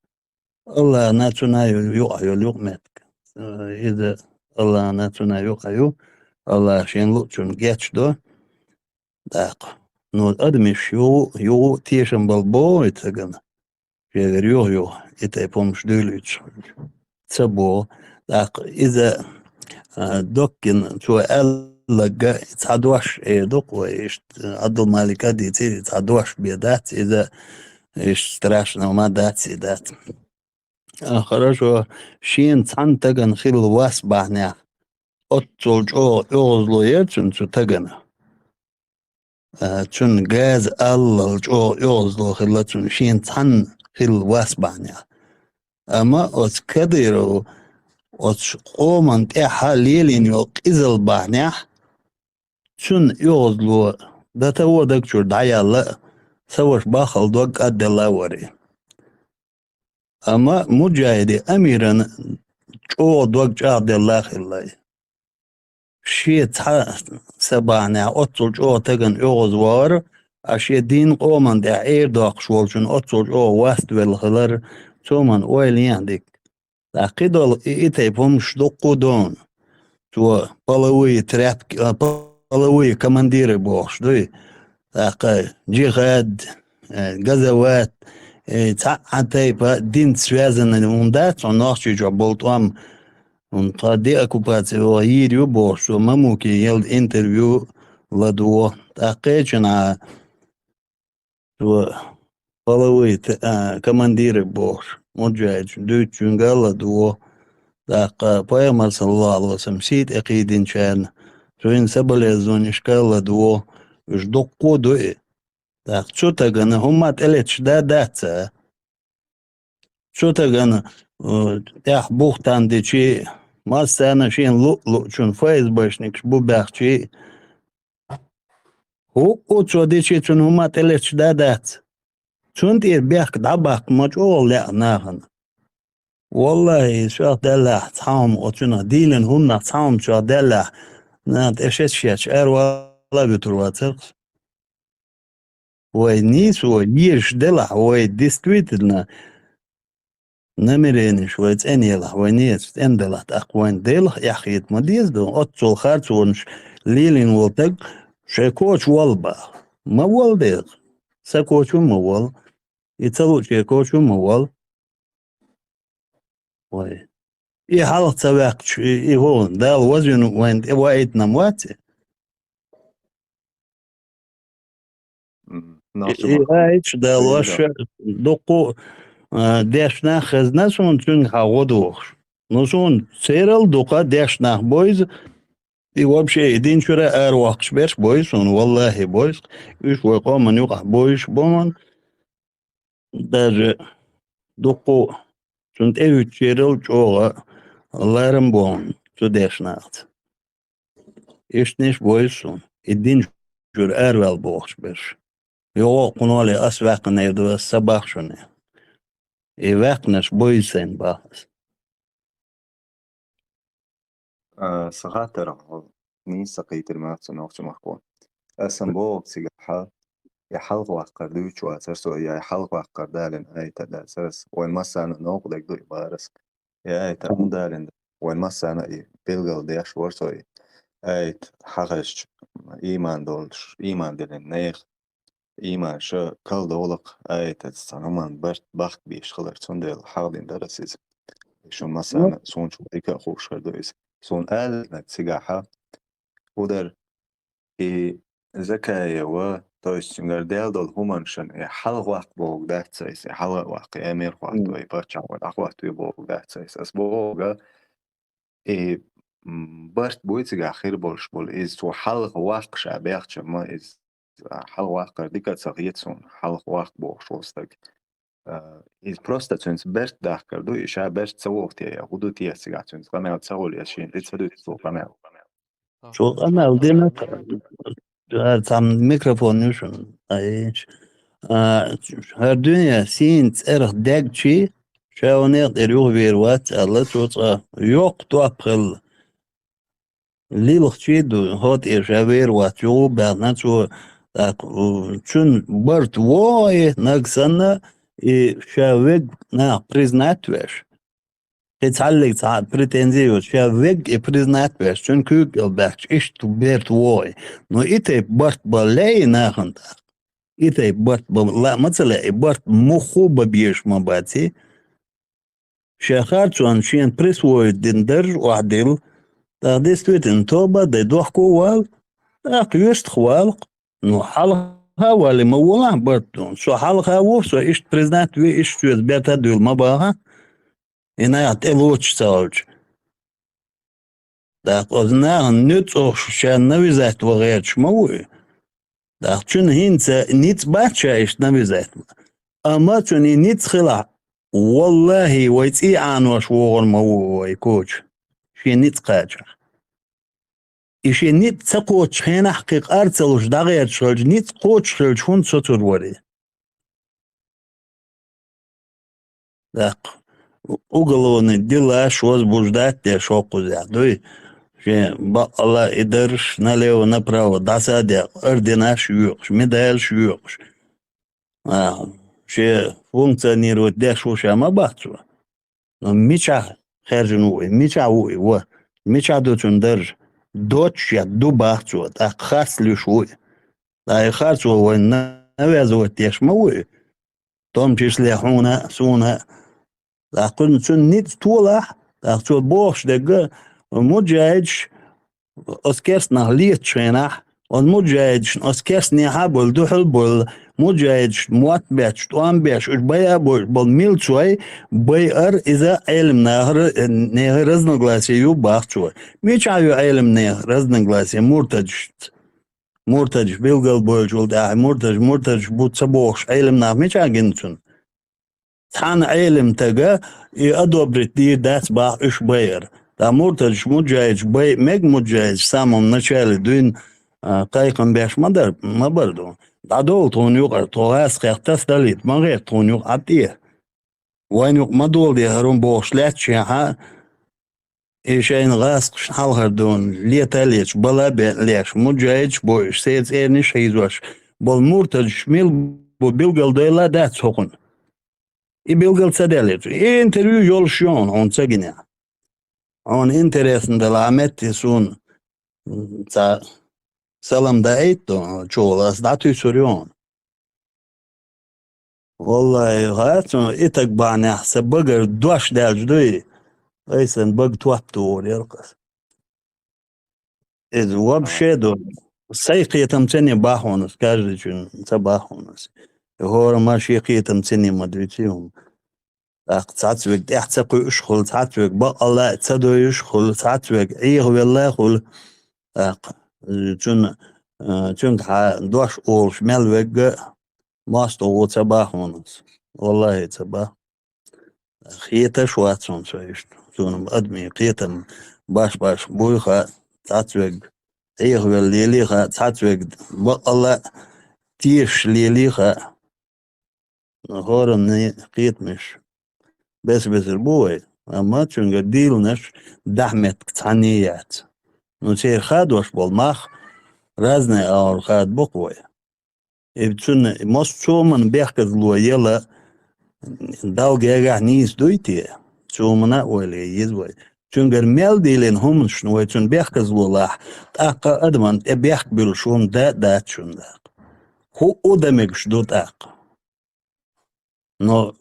[SPEAKER 1] الله ناتنا يقعيو لقمتك إذا الله ناتنا يقعيو الله شين لوتشون جاتش دو داق نو أدمش يو تيشن بالبو يتغن يغير يو إتا يبومش دوليتش تسبو داق إذا دوكين شو ألقى يتعدوش دوق ويش عدو مالكا دي يتعدوش بيدات إذا اشتراشنا وما داتي دات خرجوا شين تسعن تغن خيل واس بعناه أطول جو يغزلو يرچن شو تغن چون غاز الله جو يغزلو خيل چون شين تسعن خيل واس بعناه أما أوت كديرو أوت قومن تحا ليلين يو قزل بعنيح شن يوزلو ده تو دكتور دعيا لا سوش باخل دوك أدى الله وري أما مجاهدي أميرا او دوك أدى الله خلاي شي تحا سبعنا أطلج او تغن يوز وار أشي دين قومن ده عير دوك شولشن أطلج او واست بالخلر تومن ويليان ديك تعقيدول إيتي بومش دوكو دون تو بالوي تراب بالوي كماندير بوش دوي تاقا جهاد غزوات تعطي دين связаны ундат он нахчи болтам он тади оккупация يريو بوش ممكن يل انترفيو لدو تاقيچنا تو بالوي كماندير بوش مجاهد دو چونغالا دو تاقا پیامبر صلی الله علیه وسلم سید اقیدین چان توین سبل زونشکالا دو اش دقو دوی تاق چو تاگن همات الچ داتا چو تاگن تاق بوختان دی چی ما سانا شین لو چون فایز باشنیکش بو بخچی هو او چو دی چی چون همات الچ داتا چون دیر بخ دباق ماچ اول لا ناخن والله شو دلع طعم وتنا ديلن هن طعم شو دلع نات اشش ولا بترواتر ونيس ويش دلع وديستويتنا نمرين شوية اني له ونيس اندلع اقوين دلع يا اخي مديز دو اتصل خارج ونش ليلين ولتق شيكوش والبا ما ولدق سكوش ما ول يتلو شيكوش ما ول وي إيه حالة سواق إيه هون ده الوزن وين وايد نمواتي إيه هايش ده الوش دقو داش ناخذ نسون تون هاودوخ نسون سيرل دقا داش ناخ بويز إيه وابشي دين شرا أرواقش بيش بويز والله بويز إيش وقام من يقع بويش بومن ده دقو چون ایو چیرل چوغا لارم بون تو دشناخت ایش نیش بویسون ایدین جور ارول بوخش بش یو قنالی اس وقت نیدو سباخ شونه ای وقت نش بویسین باخس
[SPEAKER 11] صغاتر مين سقيتر ماتسون أوكش مخكون أسم بوك سيجحال يحلق وقر دوش واسرسو يحلق وقر دالن أي تداسرس وين مسانا نوق دك دو يبارس يا أي تأمون دالن وين مسانا إيه بيلغل ديش ورسو أي حقش إيمان دولش إيمان دلن نيخ إيمان شو كل دولق أي تتسانومان برت بخت بيش خلر تون ديل حاضين درسيز شو مسانا سون شو إيكا خوش خردويز سون آل نتسيجاحا ودر إيه زكايا و то есть дел хуманшан حلق وقت بوق دهتسيس حلق وقت أمير وقت وي برشاو وقت وي بوق دهتسيس أس بوق برت بويتيغا خير بولش بول إز تو حلق وقت شابيخ ما إز حلق وقت ديكا تغيتسون حلق وقت بوق شوستك إز просто تونس برت داخ كردو إشا برت سووفتي يا غدو تيا سيغا تونس غميو تسغول ياشين إتفدو تسو غميو
[SPEAKER 1] شو أنا ديما tam mikrofon nuşun ayış her dünya sint erh degçi şaonet eriyor vervat Allah tutsa yok tu april lilxçi du hot erjaver vat yo bernatso çün bart voy nagsana şaveg na priznat ver تتعلق ساعات بريتنزيو شافيج بريزنات بس شون كوك الباكش إيش تبيرت واي نو إيتي بارت بالله ناخنت إيتي بارت لا مثلا بارت مخو ببيش مباتي شاخات شون شين بريس واي دندر وعدل تاخدي ستويت انتوبا دي دوحكو وال تاق يشت خوالق نو حالها والي مولا بارتون شو حالها وفسو إيش بريزنات وي إيش تويت بيتا دول مباها إنايات إلوش سالج داق أزناغ نتوخ شان نويزات وغيرش موي داق چون هينسا نيت باتشا إش نويزات أما چون نيت خلع والله ويتي عنوش وغل موي كوش شي نيت قاجر إشي نيت تقوش خينا حقيق أرتلوش دغير شغل نيت قوش شغل شون سطر وري داق уголовный дела возбуждать для шоку دوي شي الله إدرش налево направо досадя ордена шьюкш медаль шьюкш شي функционирует для шушама бахчу но меча хержинуй меча уй во меча дотун держ дочь я дубахчу так хаслюш уй да и харчу уй навязывать теш мауй том числе хуна суна لكن سنيت طولة لكن بوش دقة مجاج أسكرس نهليت شينح والمجاج أسكرس نيها بول دحل بول مجاج موات بيش توان بيش بيا بول ميل شوي بير إذا علم نهر رزنغلاسي يوباخ شوي ميش عيو علم نهر رزنغلاسي مرتج بيلغل بولج ولد مرتج بوت سبوش علم نهر ميش عجنسون تان علم تجا يأدوبرت دي دات باع إيش بير تامورتج مجاج بي مج مجاج سامم نشال دين قايقن بيش ما بردو دادول تون يقر توغاس خيختس دليت ما غير تون يق عطيه وين يق ما دول دي هرون بوش لاتشي ها إيشين غاس حالها دون ليتاليش بلا ليش مجاج بوش سيد إيرنش هيزوش بالمورتج ميل بيلقل ديلا دات سوقن İbilgil sedelir. Intervju yolşuyon on çegine. On interesinde lametti sun ta salam da eйтto çoğulas da tüsürüyon. Vallahi hayatım itak bana se bagır duaş dercdi. Aysen bag tuaptu oriyalkas. Ez вообще до сайқиятам цени бахонус каждый чин sabahonus. Hor ma şiqiyatam цени madvitiyum. تعتوك احتقو اشخل تعتوك بق الله تدو يشخل تعتوك ايه والله خل تون دوش اولش ملوك ماستو وتباح ونس والله تباح خيتا شواتسون سويشت تون ادمي قيتا باش بويخا تعتوك ايه والليليخا تعتوك بق الله تيش ليليخا هورني قيت مش بس البوي أما تشونغ ديلنش دحمت تعنيات نصير خادوش بالمخ رازنا أو خاد بقوي إبتون مصومن بيحكز لو يلا داو جاع نيس دويتي تومنا ولا يزوي تشونغ ميل ديلن هم شنو تشون بيحكز لو لاح تاقا أدمن بيحك بالشون دا تشون دا هو أدمك شدود أق نو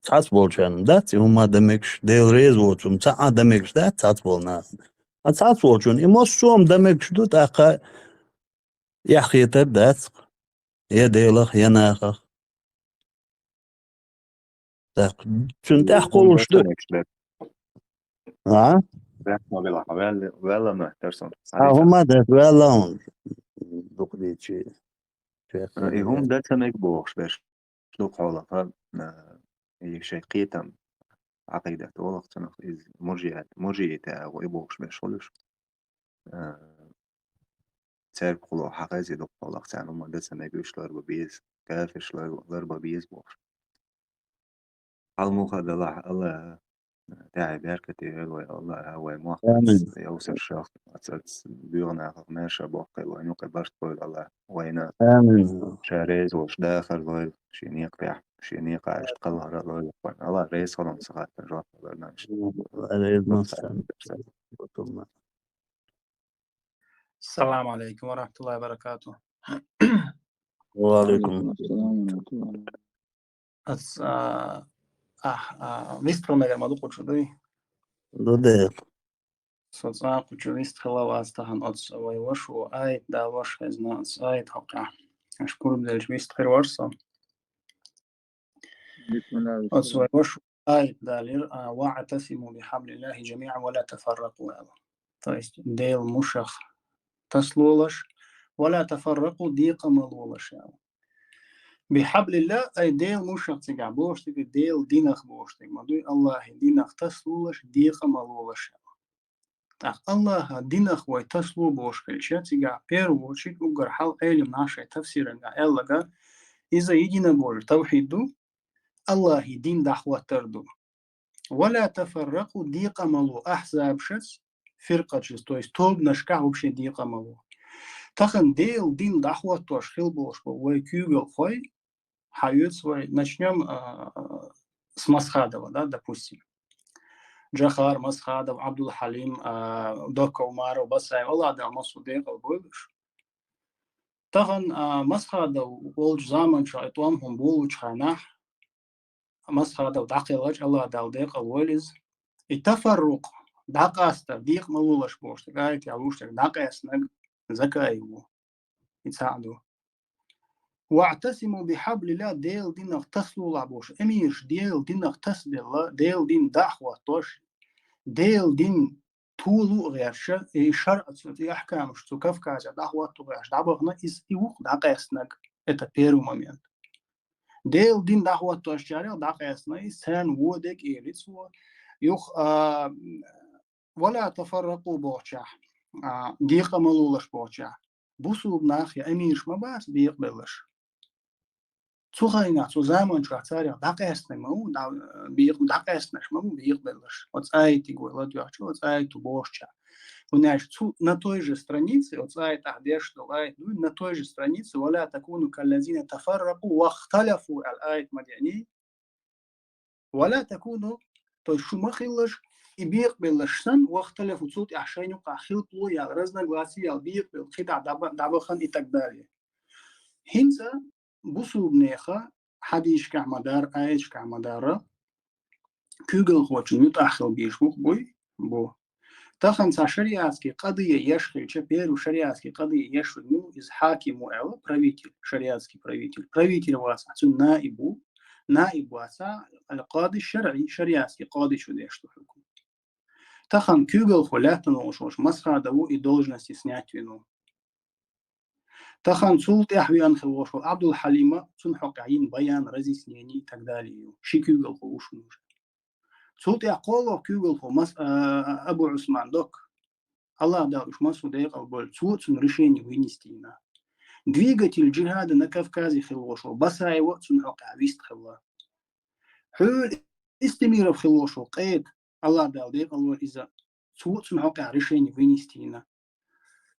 [SPEAKER 1] Tatbol canım da uma demek devrez olsun ta demek da tatbol na tatbol canım emosyum demek şu da ka yaxyeta da ya deylah yana da çünkü tahkoluştu ha
[SPEAKER 11] ولا ما ترسم
[SPEAKER 1] huma da valla dokdici
[SPEAKER 11] هم ده تمك بوخش باش لو قولا ف شيء قيتم عقيدة ولق تنخ إز مرجئة وإبوخش باش خلش تسير قلو حقازي دو قولا تانو ما ده تمك وش لاربا بيز كافش لاربا بيز بوخش الموخة ده الله داعي بيركتي الله هو موخص يوسر شاخ أتسات بيغنا ماشا بوقي وينوقي برش طويل الله وينا شاريز وش داخل ضويل شينيق بيح شينيق عايش تقلها ضويل الله ريس خلون سخات الجواب برنامج
[SPEAKER 12] السلام عليكم ورحمة الله وبركاته.
[SPEAKER 1] وعليكم
[SPEAKER 12] السلام. Vist promegar madu kučudai.
[SPEAKER 1] Dodel.
[SPEAKER 12] Soca kuču vist хилава стахан отсавай вашу айт да ваш хезна айт хака. Ашкур бделж вist хирварса. отсавай вашу айт далир واعتصموا بحبل الله جميعا ولا تفرقوا. То есть дейл мушах таслулаш ولا تفرقوا ديق ملولش. بحبل الله أي ديل مشق تجع بوشتك ديل دينخ بوشتك مدوي الله دينخ تسلولش ديق ملولش так الله دينخ وي تسلو بوشكل تجع первую угар حال علم нашей تفسيرنга эллага إذا يجينا بول توحيدو الله دين دعوة تردو ولا تفرقوا ديق ملو أحزاب شس فرقة شس то есть توب نشكع вообще ديق ملو تخن ديل دين دعوة توش خيل بوش وي كيوغل خوي حيوت свой. Начнем с Масхадова, да, допустим. Джахар, Масхадов, Абдул Халим, Дока Умаров, Басаев, Allah да Масудек албойдыш. Таган Масхадов олж zaman шайтуан хум болуч ханах. Масхадов дақилач Allah да алдек албойдыз. И тафаррук дақаста диқ малулаш бошты. Гайт ялуштак дақаснаг закаеву. Ицаду. واعتصموا بحبل الله ديل دين اغتصلوا لعبوش اميش ديل دين اغتصل الله ديل دين دعوة توش ديل دين طولو غيرش شرع احكام شتو كفكاز دعوة توغيرش دعوة из иух дақаснаг это первый момент ديل دين دعوة توش جاري دقاснаг سان ودك إيريتسو يوخ ولا تفرقوا بوشح ديق ملولش بوشح بوسوب ناخ يا اميش ما باس ديق بلش Цухайна, цузайман швейцария, дакэсне мау, дакэснеш мау, биrbелш. Вот айти гой ладьячу, вот айту бошча. Уняш на той же странице, вот айт ахдеш, на той же странице, валя такуну каллазина тафарраку, вахталяфу аль-айт мадяни, валя такуну, то есть шумахиллаш, и биrbелшсан, вахталяфу цут, яшайну кахил пло, я разногласия, бирбел, хита дабахан и так далее. Хинца, بوسوب نيخا حديش كعمدار آيش كعمدارة كوغل خوش متأخل بيش بوي بو تخن سا شريعتكي قضية يشخل چپيرو شريعتكي قضية يشخل نو إز حاكم وعلا правитель شريعتكي правитель واسع تون نائب واسع القاضي الشرعي شريعتكي قاضي شو ديشتو حكم تخن كوغل خلاتن وشوش مسخادو и должности снять вину Тахан султ яхвиан хилошо Абдул Халима цун хокаин баян разъяснений и так далее. Шикюгал хо уж нужно. Султ яқолов кюгал хо Абу Усман док. Allah дал уж массу дайкал боль цун решение вынести на. Двигатель джихада на Кавказе хилошо Басаева цун хокавист хилла. Хул истемиров хилошо қайд. Allah дал дайкал боль из-за цун хока решение вынести на.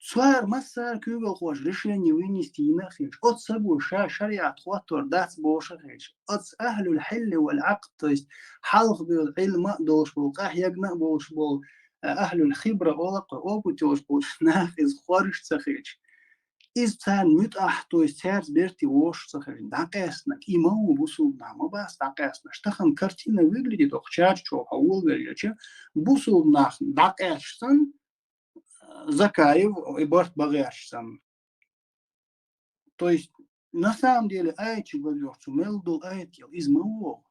[SPEAKER 12] Суар масса кюгал хош решение вынести инахич от собой шариат хуатор дац бошахич от ахлюл хилли валь акд, то есть халх бил илма долш бол кахьягна болш бол ахлюл хибра олак опыт долш бол нах из хориш цахич из цан мютах, то есть церц берти вош цахич дакэснак имау бусул нама бас дакэсна штахан картина выглядит охчач чо хаул верече бусул нах дакэшсан Закаев и Барт Багашсан. То есть, на самом деле, айчи говорится, мелдул айтил из моего.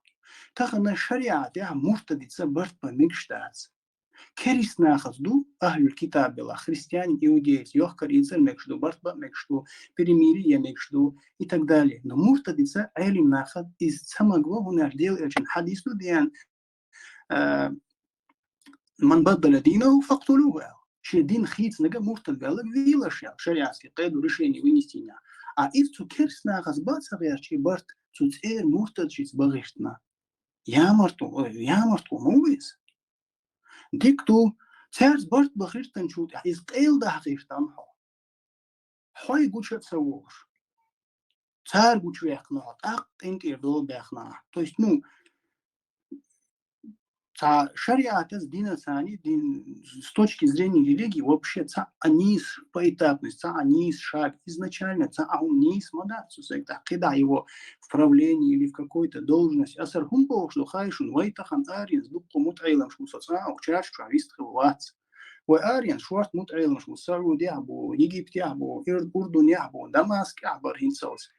[SPEAKER 12] Так на шариат, я муштадица Барт помекштац. Керис нахазду, ахлюль китабила, христиане, иудейцы, йохкар и цель мекшду, Барт мекшду, перемирие мекшду и так далее. Но муштадица айлим нахад из самого наш дел очень хадису диан ман баддаля динау фактулуhu. Дин хиц нага муртад галак вилашя шариатский қайду решение вынести на. А из цукерс на газбаца верчи барт цуцер муртад чиц багиштна. Я марту мувис. Дикту церс барт багиштан чут из қайл да хагиштан хо. Хой гучат савош. Цар гучу яхнат. Ақ интер дол бяхна. То есть, шариат из дина цани, с точки зрения религии, вообще анис поэтапность, анис шаг изначально, аунис мадацу, когда его в правлении или в какой-то должности, а сархун пошло хайшун, вайтахан арин, сдукку мутайлам шмусаца, учаш шавист хвац. وآريان شوارت متعلم شو السعودية عبو يجيبتي عبو أردن عبو دمشق عبو هنسوس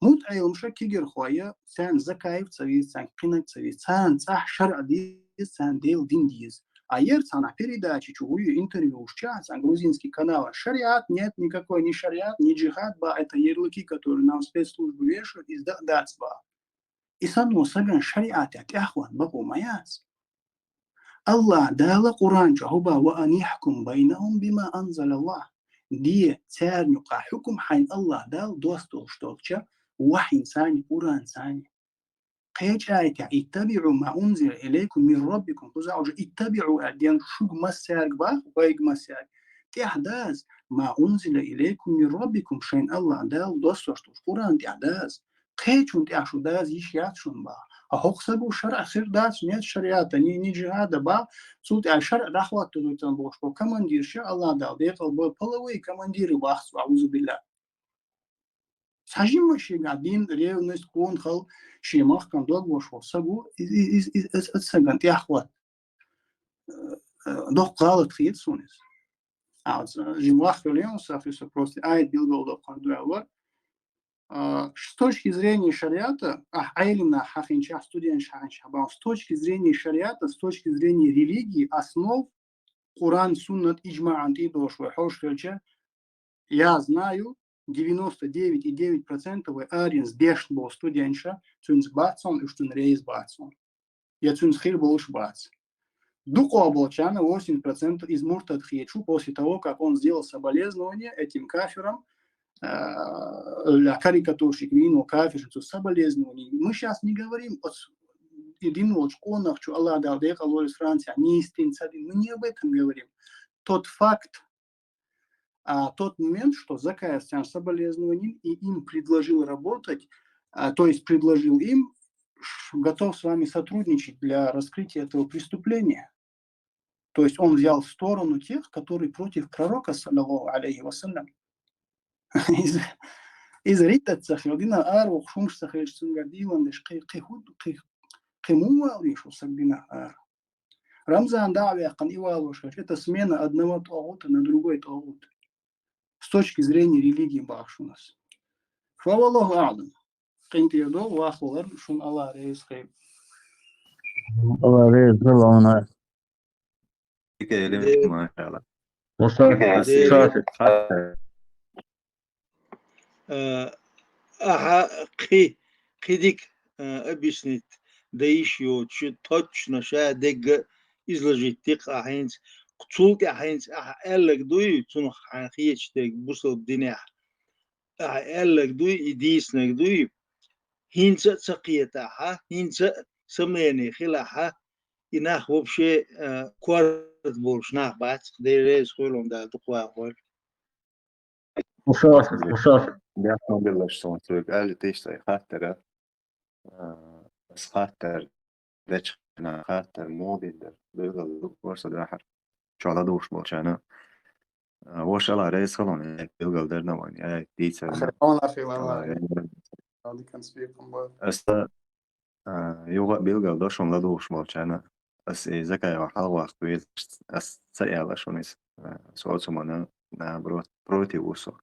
[SPEAKER 12] متعلم شو كيجر خويا سان زكايف تسوي سان قينك تسوي سان صح شرع ديز سان ديل دين ديز А на передаче, чую интервью сейчас, грузинский канал, шариат, нет, никакой ни шариат, ни джихад, это ярлыки, которые нам спецслужбы вешают, из дацба. И сано саган шариат, ахван, баку маяц. Allah dala Quran huba wa an yahkum bainahum bima anzal Allah. Die tsarnuqa hukum hain Allah dal dostol shtokcha wahin sani Quran sani. قيج آية اتبعوا ما أنزل إليكم من ربكم تزعج اتبعوا أديان شوق مساق باق بايق مساق تحداز ما أنزل إليكم من ربكم شين الله دال دوستوش قرآن تحداز قيجون تحشو داز يشيات شون با أحوق سبو شرع خير داز نيت شريعة ني جهاد با صوت الشرع رحوات تلوتان بوشكو كمان دير شاء الله دال ديقل بو بلوي كمان دير باخص أعوذ بالله ساجين وشي قاعدين ريونس كون خل شي مخ كان دوغ وشو سبو سجنت يا اخوات دوغ قالت خيت سونس از جملах اليوم соответственно просто айт билгол до кардуэлла с точки зрения шариата айлина хахинча студент шахинча с точки зрения шариата с точки зрения религии основ Куран суннат иджма анти дошло хошкельча я знаю 99,9% аринс бешн был студентша, цунс бацон и штун рейс бацон. Я цунс хир больше бац. Дуко облачана 8% из муртад хечу после того, как он сделал соболезнование этим кафирам, карикатурщик, вину, кафирщицу, соболезнование. Мы сейчас не говорим о едином шконах, что Аллах дал дек, Аллах из Франции, они истинцы. Мы не об этом говорим. Тот факт, тот момент, что Закай стян соболезнований и им предложил работать, то есть предложил им, готов с вами сотрудничать для раскрытия этого преступления. То есть он взял в сторону тех, которые против пророка, саллаллаху алейхи вассалям. Из риттат сахилдина арвух шумш сахильшцун гадилан деш кимуа лишу сагдина ар. Рамзан давя кан ивалушка. Это смена одного тагута на другой тагут. С точки зрения религии бахш у нас. Фаваллаху а'лам. Кинтиядо вахулар шун Аллах рейс хейб.
[SPEAKER 1] Allah reyes kılana.
[SPEAKER 11] Dikelim maşallah.
[SPEAKER 3] Қидик объяснить, да еще точно ша дег изложить тик ахинц кцулт ахинц эллек дуй цун хахиечтек бусл динях эллек дуй идиснек дуй хинца цакиета хинца самени хилаха инах вообще кварт больше нах бац дерез холон да тухва хол
[SPEAKER 11] مسافر بيعرفوا بالله شو سويت قال تيجي خاطر بس خاطر ليش أنا خاطر مو بيقدر بيقدر فرصة داحر شو على دوش بوشانا وش الله رئيس خلون بيقدر درنا وين تيجي أصلا يوغا بيقدر دوشون لا دوش بوشانا بس إذا كان واحد وقت بيز أس سيئة لشونيس سؤال سمعنا بروتي وصل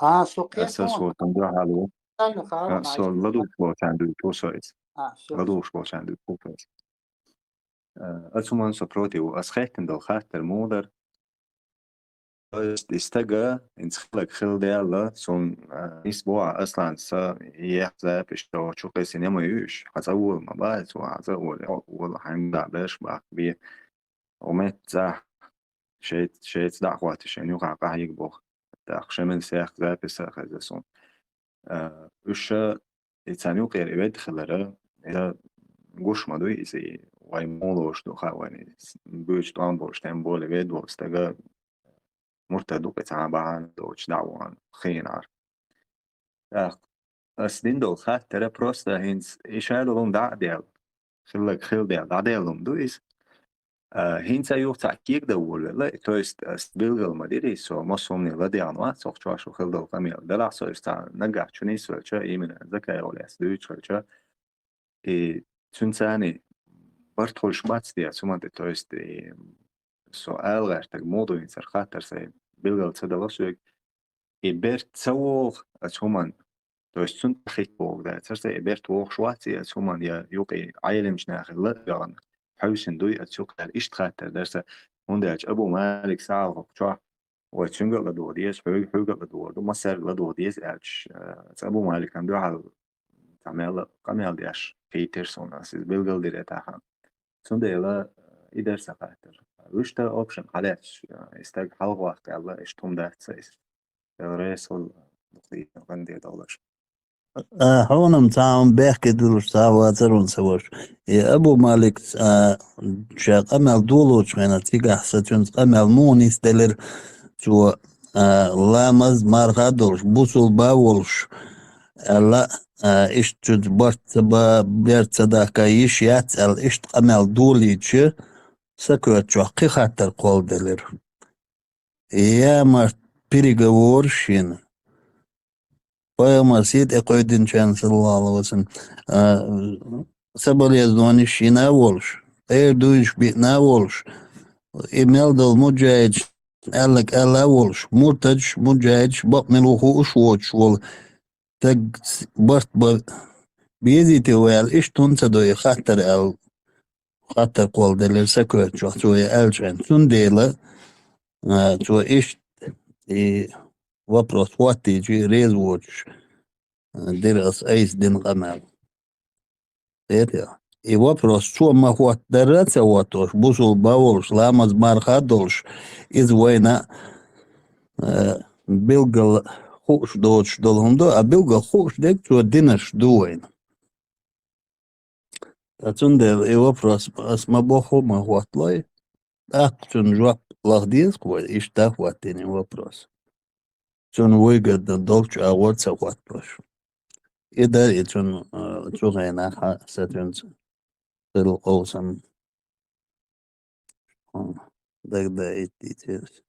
[SPEAKER 11] أساس وتنجح على سؤال لدوش بوشان دوشويس لدوش بوشان دوشويس أسمعنا سبروتي وأسخيتن دو خاطر مودر استجا انسخلك خل ديالا سون اسبوع اصلا سا يحزب اشتو شو قيسين يما يوش حزول ما بعد وحزول حنقع باش بيه ومت زاح شيت دعوات شين يوقع قاع يقبخ داخ شمل سياق زاب ساق هذا سون وش يتسانيو قير يبد خلرا إذا قوش ما دوي زي واي مولوش دو خواني بوش طان بوش تنبول يبد واستجا مرتدو بتعبان دوش دعوان خينار أسدين دول خات ترى بروستا هينس إشارلهم دع ديال خلك خل ديال دع ديالهم دويس هينس أيوه تعكيك دول لا تويست أستبيلغل مديري سو مصومني لديان وات سوق شو خل دول قميل دلع سو يستع نجح شنيس ولا إيمن ذكاء ولا أسدويش ولا تنساني برتقول شبات ديال سو ما تويست سؤال غير تجمودو ينسر خاطر سي بيلغل تدلسوك إبرت سوغ أتهمان تويست سنت خيط بوغ دا ترسي إبرت ووغ شواتي أتهمان يا يوقي عيلم جناخ اللغان حوشن دوي أتشوق إيش خاطر درسة هنداش أبو مالك ساعة وقتها وتشنجر لدوديس حوجر لدودو مصر لدوديس أرش أبو مالك كان دوحة تعمل دياش كيترسون أسيس بلغل ديرتاها سنديلا إدر سقاتر وشتا أوبشن خلاص استاج حلقة وقت الله إشتم ده تسيس رئيس غندي دولش
[SPEAKER 1] هون متاعهم بيحكي دولش تاواترون سوش يا أبو مالك شاق أمل دولوش غينا تيجا حساتيون أمل مونيس دلر شو لامز مارغادولش بوصل باولش لا إيش تجبرت بيرت داكا إيش ياتل إيش أمل دوليتش سكوت شو خاطر قول دلر يا مرت переговорщина. Поема сид экойдин чан саллаллаху алейhi соболезнования щина волш. Дуиш бит на волш. Имел дал муджаид аллак алла волш. Муртадж муджаид бак мелуху ушвоч вол. Так барт بيزيتي ويال إيش تنسدو يخاطر أو خاطر قول دليل سكوت شو شوية ألشان سنديلا شو إيش вопрос what did you raise watch درس أيس دين قمال это и вопрос что мы хват дараться вот уж бусул баулш ламаз мархадолш из война билгал хуш доч долгондо а билгал хуш дек что динаш дуайн отсюда и вопрос смабоху мы хватлой ах чун жвак лахдис квой и что хватин вопрос чун выгодно долч а вот сахватлош и да и чун чугайна сатюн القوسم ده details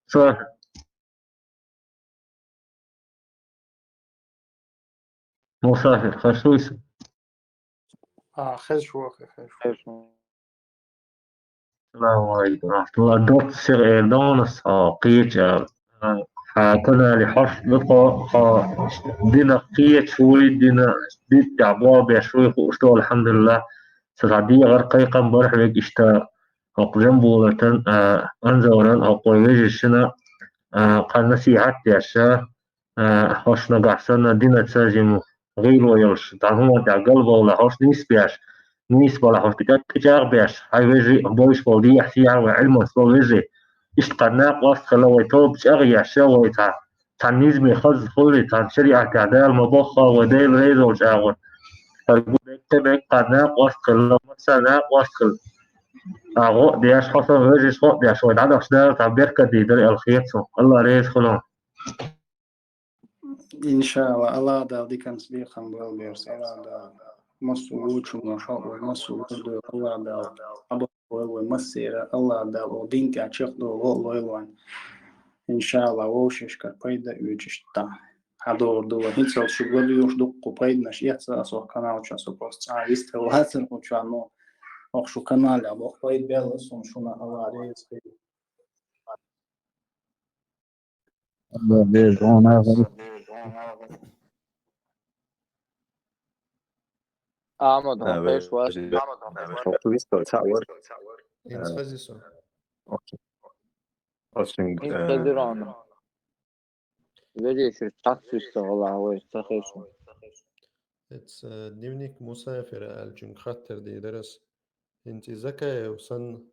[SPEAKER 13] صح. مسافر خشويس.
[SPEAKER 12] خشوا أخي خشوا.
[SPEAKER 13] السلام عليكم ورحمة الله. دوت سير دونس قيج كنا لحرف لقى دينا قيج شوي دينا ديت تعبوا شوي وشتو الحمد لله سعدي غير قيقا برح بيك اشتا جنبو لتن انزورن او قويجي الشنا قال نسيحات ياشا hoş nagarsana dina tsajimu غيلو يلش تعهما تاع قلبه ولا hoş نيس بياش نيس ولا hoş تكار بياش هاي ويجي بويش بودي يحسي علم ويجي اشتقناق وسط خلوي توب شغي شوي تاع نيزمي خز خولي تاع شريعة تعدال مبخة وديل ريزو جاون فالقول بيك قناق وسط خلو مسناق وسط خل أغو دياش حصل ويجي صوت دياش ويد عدش دار تاع بيركة دي دري الخيط الله ريز خلون
[SPEAKER 12] إن شاء الله الله دا ديكن سبيخا بالبيرس الله دا مسووش ومشاء ومسووش الله دا أبو ومسيرة الله دا ودين كاتشيخ دو والله يلوان إن شاء الله ووشش كبيدا يوجشتا هدور دو هيتسال شغل يوش دقو بيد نش يحسا سو قناة وشاسو بوست عايزت وهاتر وشانو أخشو قناة أبو بيد بيلس ومشونا الله ريز خير
[SPEAKER 4] أحمد خيش واش إنستغرام видишь تخصص والله هو تخصص
[SPEAKER 10] دنيك مسافر الجن خاطر دي درس انت زكاة وصن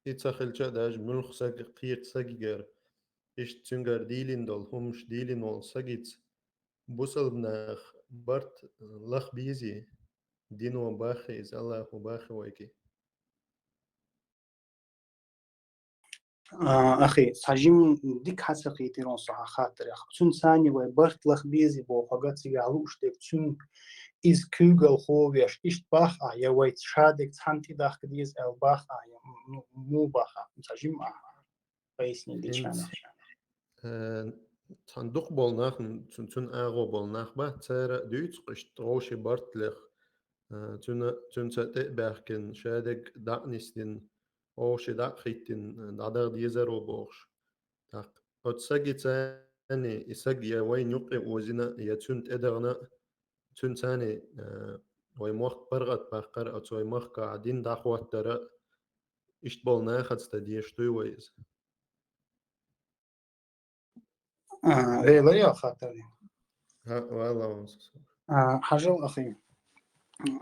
[SPEAKER 10] يتسخل جداج ملخ ساق قيق ساقير إيش تنقر ديلين دول همش ديلين وال ساقيت بوصل بناخ برت لخ بيزي دينو باخي إز الله باخي ويكي
[SPEAKER 12] أخي ساجم ديك حسقي تيرون صح خاطر يا تون ثاني وبرت لخ بيزي بو فقط سيالوش ديك تون إز كوغل خوفيش إيش باخا يا ويت شادك تانتي داخ ديز ال باخا يا مو باخا ساجم بيسني دي شانا
[SPEAKER 10] صندوق بالناخ تون أغو بالناخ با ترى دوت قشت روشي برت لخ تون تأتي باخكن شادك دعنيستين أوش داق خيتين دادر ديزرو بوش داق أتساقي تاني إساق يا وين يقع وزنا يا تون تأدرنا تون ثاني ويموخ برغت بقر أو ويموخ قاعدين دعوات ترى إشتبال ناخد استديش تويز
[SPEAKER 12] غير خاطر
[SPEAKER 10] ها والله
[SPEAKER 12] حاجة أخي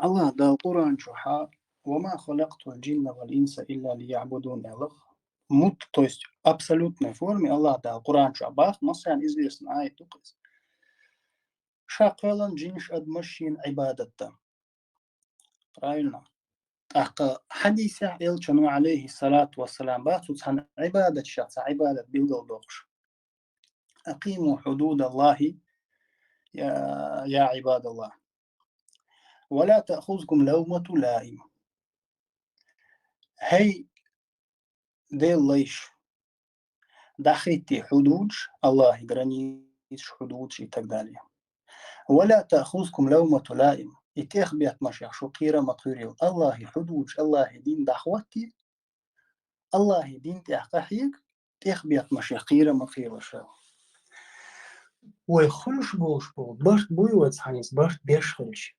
[SPEAKER 12] الله دا القرآن شوحا وما خلقت الجن والإنس إلا ليعبدون الله то есть абсолютной форме Allah дал Коран шабах, масян известна айт указ. Шакалан джинш адмашин ибадатта. Правильно. Ака хадиса элчану алейхи салату вассалам бахту цан ибадат шаца, ибадат билгал докш. Акиму худуд Аллахи я ибад Аллах. ولا تأخذكم لومة لائم. هي ديل ليش دخلتي حدود الله границ حدود и так далее. ولا تأخذكم لومة لائم. إتخبيت مشيخ شقيرة مقيريل الله حدود الله دين دعوتي الله دين تحقيق تخبيت مشيخ قيرة مقيرة شو. ويخلش بوش باشت بويوت حنيس башт бешхилч.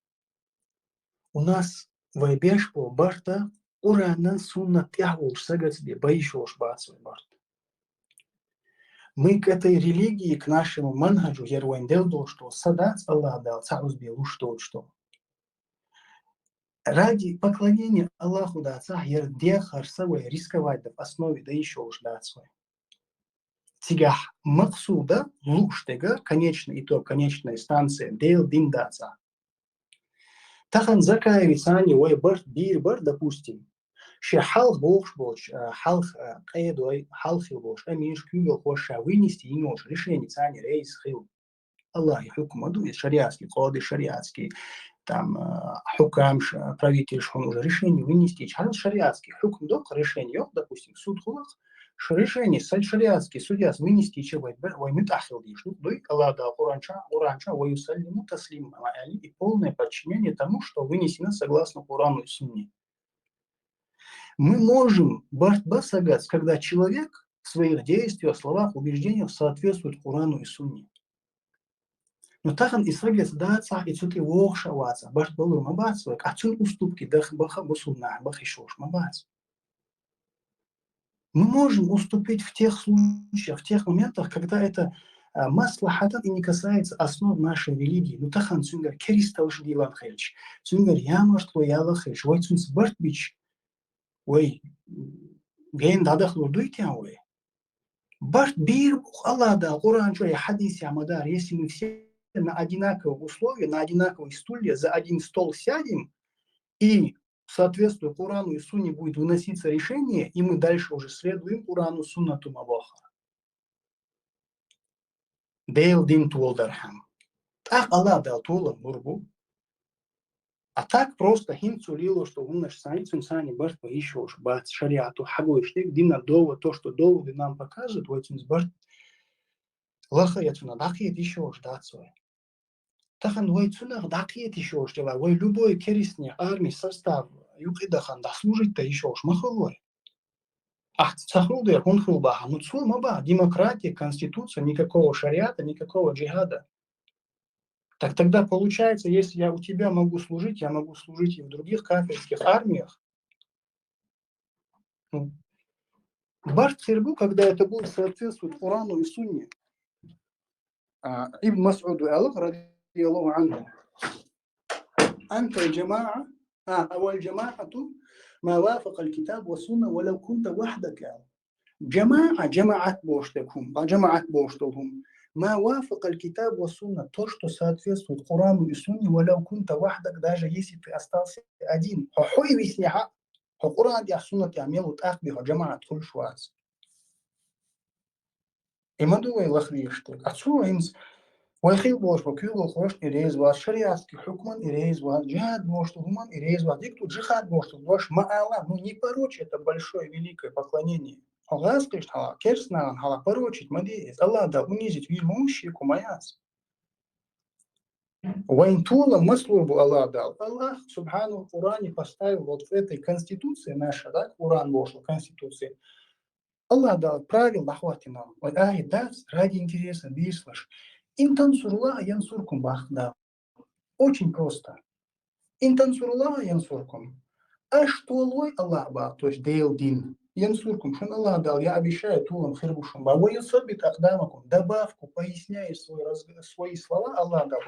[SPEAKER 12] У нас в бешпо башта уранан сунна тягулш сагацди байшош бацвай башт. Мы к этой религии, к нашему манхаджу ервайндел что садац Аллах дал цаузбил что. Ради поклонения Аллаху да цах ердехар савой рисковать в основе да еще уж да свой. Тигах максуда луштега конечный итог, конечная станция дел дин да цах. Тахан закай рисани ой барт бир бар допустим. Ше халх бош халх кайдой халхи бош амиш кюгл хоша вынести и нож решение цани рейс хил. Аллах и хукм аду шариатский коды шариатский там хукам правитель он уже решение вынести чан шариатский хукм док решение допустим суд хулах решение шариатский судья вынести чего ой мутахил диш дой Аллах да Куранча ой салиму таслим али и полное подчинение тому что вынесено согласно Курану и Сунне. Мы можем басагаць, когда человек в своих действиях, словах, убеждениях соответствует Курану и Сунне. Но тахан и сагец даца и цуки вохшаваца, башт балур мабацвек, а цун уступки дах баха бусунна бах ишош мабац. Мы можем уступить в тех случаях, в тех моментах, когда это маслахата и не касается основ нашей религии. Ну тахан цунгар керистауш дилан хельч, цунгар ямаш твояла хельч, вой цунс бартбич, ой, гейн дадах лурдуйте ой. Башт бир Аллах дал Куран и хадис Амадар, если мы все на одинаковых условиях, на одинаковых стульях за один стол сядем и соответствуя Курану и Сунне будет выноситься решение, и мы дальше уже следуем Курану Суннату Мабаха. Дейл дин туолдархам. Так Аллах дал тулам бурбу. А так просто хим цулило, что у нас сани барт еще уж бац шариату хагой штик дина дова то, что доводы нам показывают, вот им барт лахаятуна дакиет еще уж дацой. Тахан войцунах дакиет еще уж дела, вой любой керисни армии состав юкидахан да служить-то еще уж махалой. Ах, цахрудер он хулбаха, ну цул маба, демократия, конституция, никакого шариата, никакого джихада. Так тогда получается, если я у тебя могу служить, я могу служить и в других кафирских армиях. Башт хирбу, когда это будет соответствовать Курану и Сунне. Ибн Мас'уд Аллах радиаллаху анху. Анта джамаа, аваль джамаату ма вафака аль-китаб ва сунна валау кунта вахдака. Джамаат боштекум, джамаат боштухум. ما وافق الكتاب والسنة, то, что соответствует Курану и Сунне, валяу кунта вахдак, даже если ты остался один. Хохой висняха, Куран и Сунна тямелут ахбиха джамаат куль швац. И мадуай лахриштик. Отсюда им вайхил бош покюгл хош и рейзваз, шариатский хукман и рейзваз, джихад бош тухман и рейзваз, дикту джихад бош тухбош маала, ну не порочь это большое великое поклонение. Allah скажет, Аллах, керснан, Аллах порочить, мадеец, Аллах да унизить вильмущику маяс. Вайнтула маслубу Аллах дал. Аллах, субхану, в Коране поставил вот в этой конституции наша, да, Коран вошел, конституции. Аллах дал правил, нахватим нам. Вот да, ради интереса, бислаш. Интансурула янсуркум бах дал. Очень просто. Интансуруллаха янсуркум. А что лой Аллах ба, то есть дейл дин. Янсуркум, что Аллах дал, я обещаю тулам хирбушум. А вы юсабит ахдамакум. Добавку, поясняя свои слова, Аллах дал.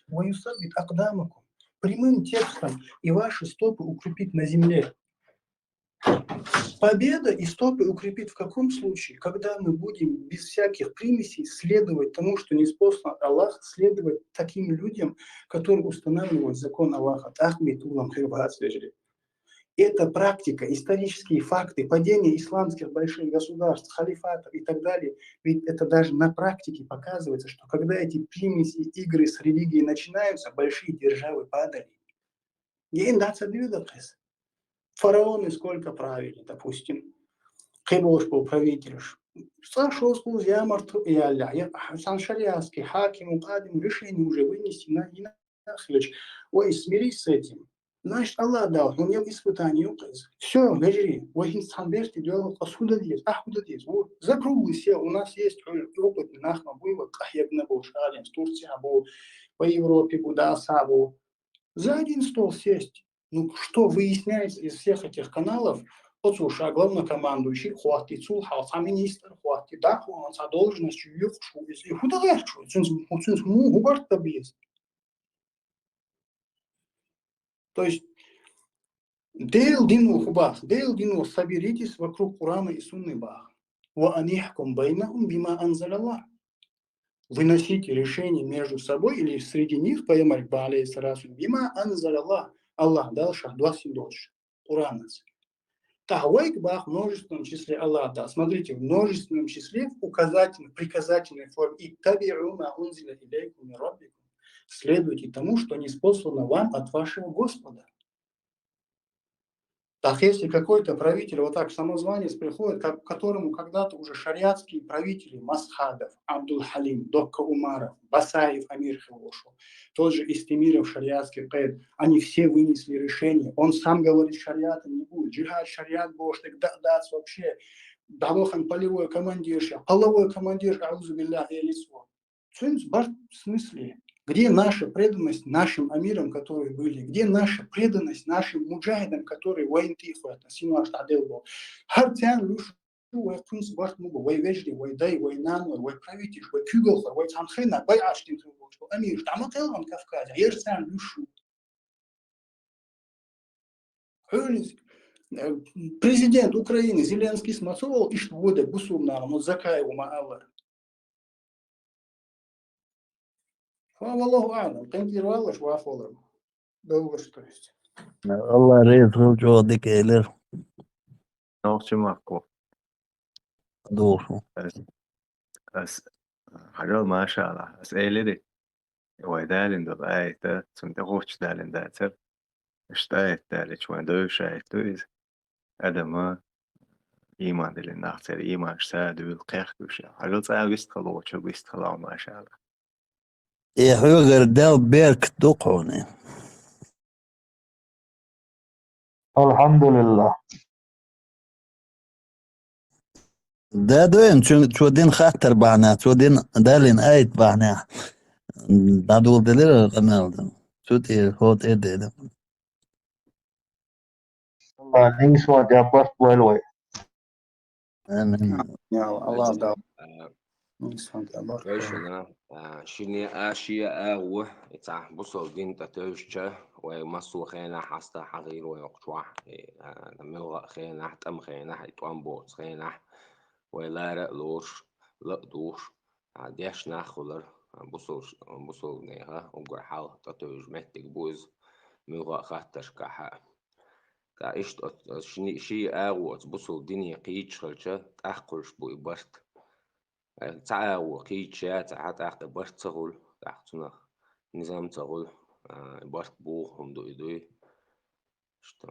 [SPEAKER 12] Вы юсабит ахдамакум. Прямым текстом и ваши стопы укрепит на земле. Победа и стопы укрепит в каком случае? Когда мы будем без всяких примесей следовать тому, что неспослан Аллах, следовать таким людям, которые устанавливают закон Аллаха. Это практика, исторические факты, падение исламских больших государств, халифатов и так далее. Ведь это даже на практике показывается, что когда эти примеси, игры с религией начинаются, большие державы падали. Фараоны сколько правили, допустим. Хебош был правитель. Сошел с Ямарту и Алля. Саншарианский хаким, укадим, решение уже вынести на Инахлич. Ой, смирись с этим. Значит, Аллах дал, у него испытание. Все, гажри. Ой, инстанберти делал посуда здесь, ахуда здесь. Вот, закруглый у нас есть опыт, нахма был, кахебна был, шарин, в Турции был, по Европе, куда сабу. За один стол сесть. Ну, что выясняется из всех этих каналов, вот слушай, а главнокомандующий, хватит, сулхалса, министр, хватит, да, хватит, должность, и куда легче, губарта без. То есть, дейл дину хубах, дейл дину, соберитесь вокруг Курана и Сунны Бах. Ва анихкум байнахум бима анзаляллах. Выносите решение между собой или среди них, поймать балей сразу, бима анзаляллах. Аллах дал шахдва сидош, Куранец. Тахвайк бах в множественном числе Аллах дал. Смотрите, в множественном числе в указательной, приказательной форме. И таби'ума унзиля илейкум мин раббикум. Следуйте тому, что ниспослано вам от вашего Господа. Так если какой-то правитель, вот так самозванец приходит, к которому когда-то уже шариатские правители, Масхадов, Абдул-Халим, Докка Умаров, Басаев, Амир Хилошу, тот же Истемиров, шариатский каид, они все вынесли решение. Он сам говорит, шариата не будет. Джихад, шариат, бошник, дац вообще. Далохан полевой командир, половой командир, аузу билляхи и лицо. В смысле? Где наша преданность нашим амирам, которые были? Где наша преданность нашим муджахидам, которые воинтиху относили наш адел? Хартян люш вайкунс бартму вайвежди вайдай вайнан вайправитиш вайкюгл вайцанхена вайаштин что амир тамател он Кавказе ерсян люшу. Президент Украины Зеленский смотрел и что года бусумнаром вот Закаеву маалар. Аллаху алам, тенкировалаш вафолам. Долго что есть.
[SPEAKER 1] Allah rezil jodik eyler.
[SPEAKER 11] Noqchimakku.
[SPEAKER 1] Doğru.
[SPEAKER 11] As حاجة ما شاء الله أسئلة دي ويدالين دو آيتا سنتقوش دالين داتر اشتايت دالي شوان دوش آيتويز أدما إيمان دلين ناختر إيمان شسادو القيخ دوشا حاجة تساويست خلوة شو بيست خلاو ما شاء الله
[SPEAKER 1] Höger del berk dokone.
[SPEAKER 13] Alhamdulillah.
[SPEAKER 1] ده دوين شو دين خاطر بعنا شو دين دالين آيت بعنا دادو دليل قنال شو تي هوت إيدي
[SPEAKER 13] Allah nings wa jabas walway.
[SPEAKER 1] آمين
[SPEAKER 12] يا الله دعوة.
[SPEAKER 8] Вешена, шини ашия агу, это бусолдин татушча, وي مسو خينا حستا حغير ويقطع نمو خينا تم خينا حيتوان بوت خينا ولا رألوش لا دوش عديش ناخولر بصول نيها وقرحال تاتوج متك بوز ميغا خاتش كحا كايشت شي اغو بصول دنيا قيتش خلشا تاخقلش بو إبرت تعاو قيتشا تعاق إبرت تغول تاختنا نظام تغول إبرت بوهم دو إدوي شتو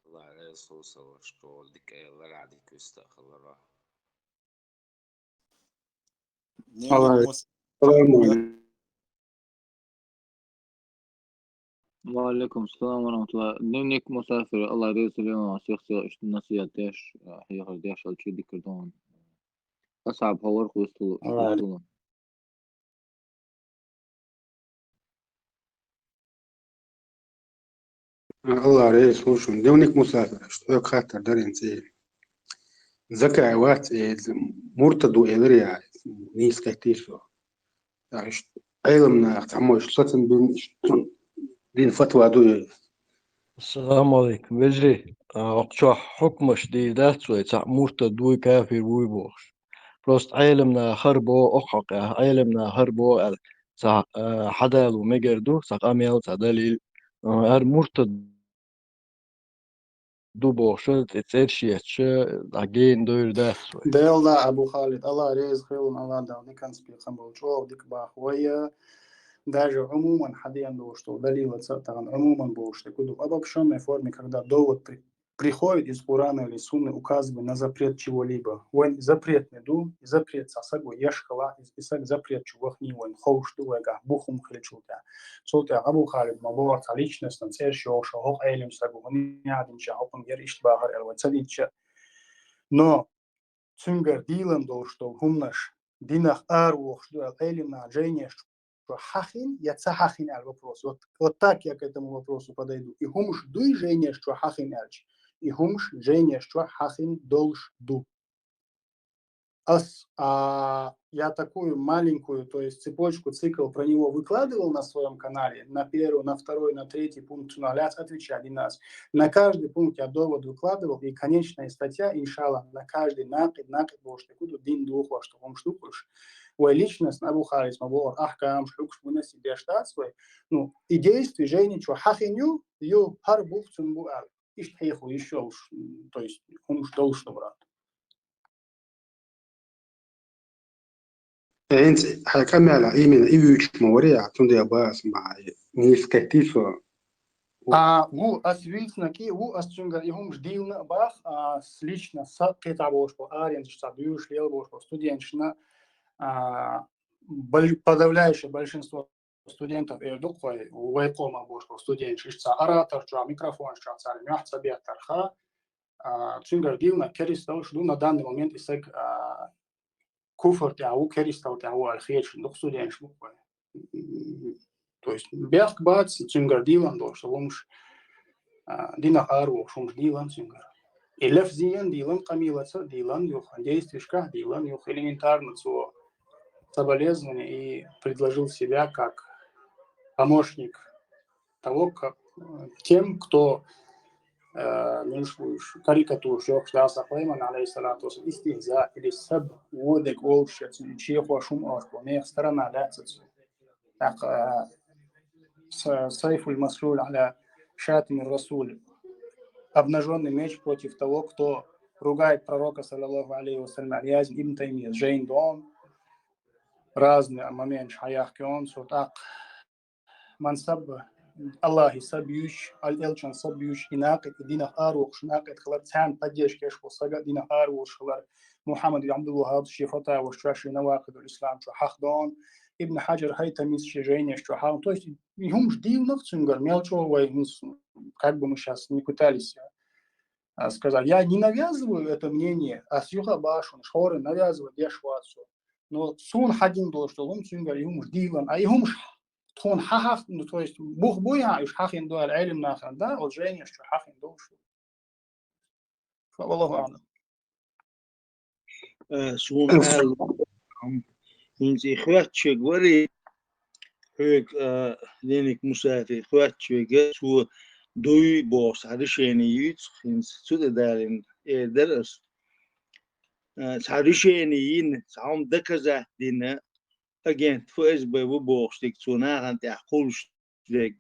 [SPEAKER 8] الله عليه الصلاة شتو ديك أي الله عادي كيستأخذ الله
[SPEAKER 4] وعليكم السلام ورحمة الله. دنيك مسافر الله يرزق لنا شخصية نصيحة ديش هي ديش الشي ديكردون أصعب هور خوستو
[SPEAKER 14] الله رئيس وشون دونك مسافر شو خاطر دارين سي زكاة وات مرتدو إلريا نيس كتيشو عشت علمنا تعموش صتن بين دين فتوى دو
[SPEAKER 7] السلام عليكم بجري أقشح حكم شديد داتسوي تعمورت دوي كافر وي بوش بروست عيلمنا خربو أحق عيلمنا خربو حدال ومجردو سقاميل دليل هر مرتد دو بوشل تتسيرشيتش عجين دوير داتسوي
[SPEAKER 12] ديلا أبو خالد الله ريز خيرون الله داودي كان سبي خمبو شو ديك باخويا даже عموما حاليا что удалило там عموما что куда обобщенной форме, когда довод приходит из Корана или Сунны, указывая на запрет чего-либо. Он запрет не ду, запрет сасагу ешкала, исак запрет чувахни, он хоушту лега, бухум хлечута. Солта Абу Халид мабуарта личность на цершо, шо эйлем сагу, он не один шахопом еришт багар элвацадича. Но цунгар дилан дол что хумнаш динах арвох что эйлем на джейне хахин, я цахахин аль вопрос. Вот так я к этому вопросу подойду. И хумш дуй жене, что хахин альч. И хумш жене, что хахин долж ду. Я такую маленькую, то есть цепочку, цикл про него выкладывал на своем канале. На первый, на второй, на третий пункт нуляц отвечали нас. На каждый пункт я довод выкладывал. И конечная статья, иншалла, на каждый накид, больше такую дин духу, что вам штукаешь. Ой, личность Абу Халид мабуар ахкам шлюк шмуна себе штат свой. Ну, и действий жене, что хахиню, ю хар бух цумбу ал. Ишь хейху еще, то есть он уж должен брат.
[SPEAKER 14] انت حكم على ايمن ايوش موريا تندي باس مع نيس كتيشو
[SPEAKER 12] Ву асвильснаки, ву асчунгар ихум ждилна бах лично с кетабошко, аренчса, дюш, лелбошко, студентшна. Подавляющее большинство студентов эрдуквай уайкома бошко студентшица оратор, микрофон, царь, мяхца бетарха. Чунгар дилна керистал жду на данный момент исек куфр тяу керистал тяу алхеч дух студентш муквай. То есть бях бац чунгар дилан до что ломш дина ару шумш дилан чунгар. И лефзиен дилан камилаца дилан юх действишка дилан юх элементарно цо соболезнования и предложил себя как помощник того, как тем, кто карикатуру шохшдаса Сулейман алейхиссалату истихза или саб водек олшец чеху шум орку не сторона ляцец так сайф аль-масруль аля шатим расуль обнаженный меч против того, кто ругает пророка саллаллаху алейхи вассалям Язн ибн Таймия Джейн Дон разные моменты хаях кон сотак мансаб Аллахи сабьюш аль-элчан сабьюш инакет динах аруш накет хлар цан поддержки шо сага динах аруш хлар Мухаммад Абдул Вахаб шифата wa шаши навакид ислам что хахдон Ибн Хаджар Хайтами сжижение что ха то есть им ждил цунгар мелчого как бы мы сейчас не пытались сказать я не навязываю это мнение а сюха башун шоры навязывают я швацу но сун хадин до что он цунгар им ждил а им тон хахах ну то есть бух боя иш хахин до аль-илм нахар да вот жене что хахин до что фаллаху
[SPEAKER 3] алам сун инзи хватчик говори hög lenik musafi хватчиге су дуй бос харишени юц хинс суда далин дерс харишени ин саум деказа дина again فSB وبوخشتك توناغن تحقولش لك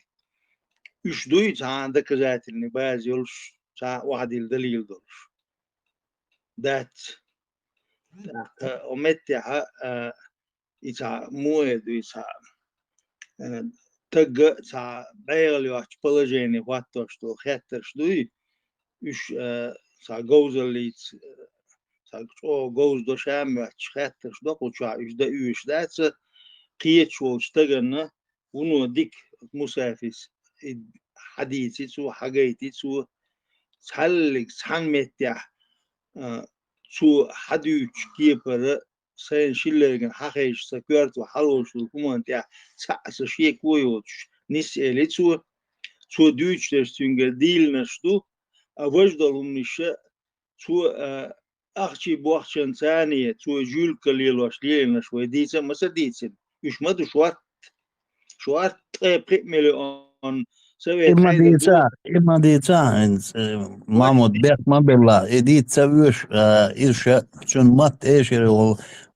[SPEAKER 3] إيش دوي تعان دكزات اللي باز يلش تاع واحد الدليل دولش دات أمتها إتاع مويد إتاع تج تاع بيغل يوش بلجيني واتوش تو خاترش دوي إيش تاع جوز اللي تاع جوز دوشام يوش خاترش دوك وتاع إيش دا إيش دات قيت شو اشتغلنا ونو ديك مسافس حديثي سو حاجيتي سو سحلك سحن متح سو حديث كيبر سين شيلرجن حقيش سكرت وحلوش وكمان تاع ساس شيء كويوش نسألت سو цо дючтеш цюнгер дильна шту, а вождалум ниша цо ахчи бухчан цания, цо жюлька лилош лилна шведица масадицин. Уж маду шварт примели он совет хайдер бу.
[SPEAKER 1] إما ديتا مامود بيت ما بالله إديت سويش إيش شن مات إيش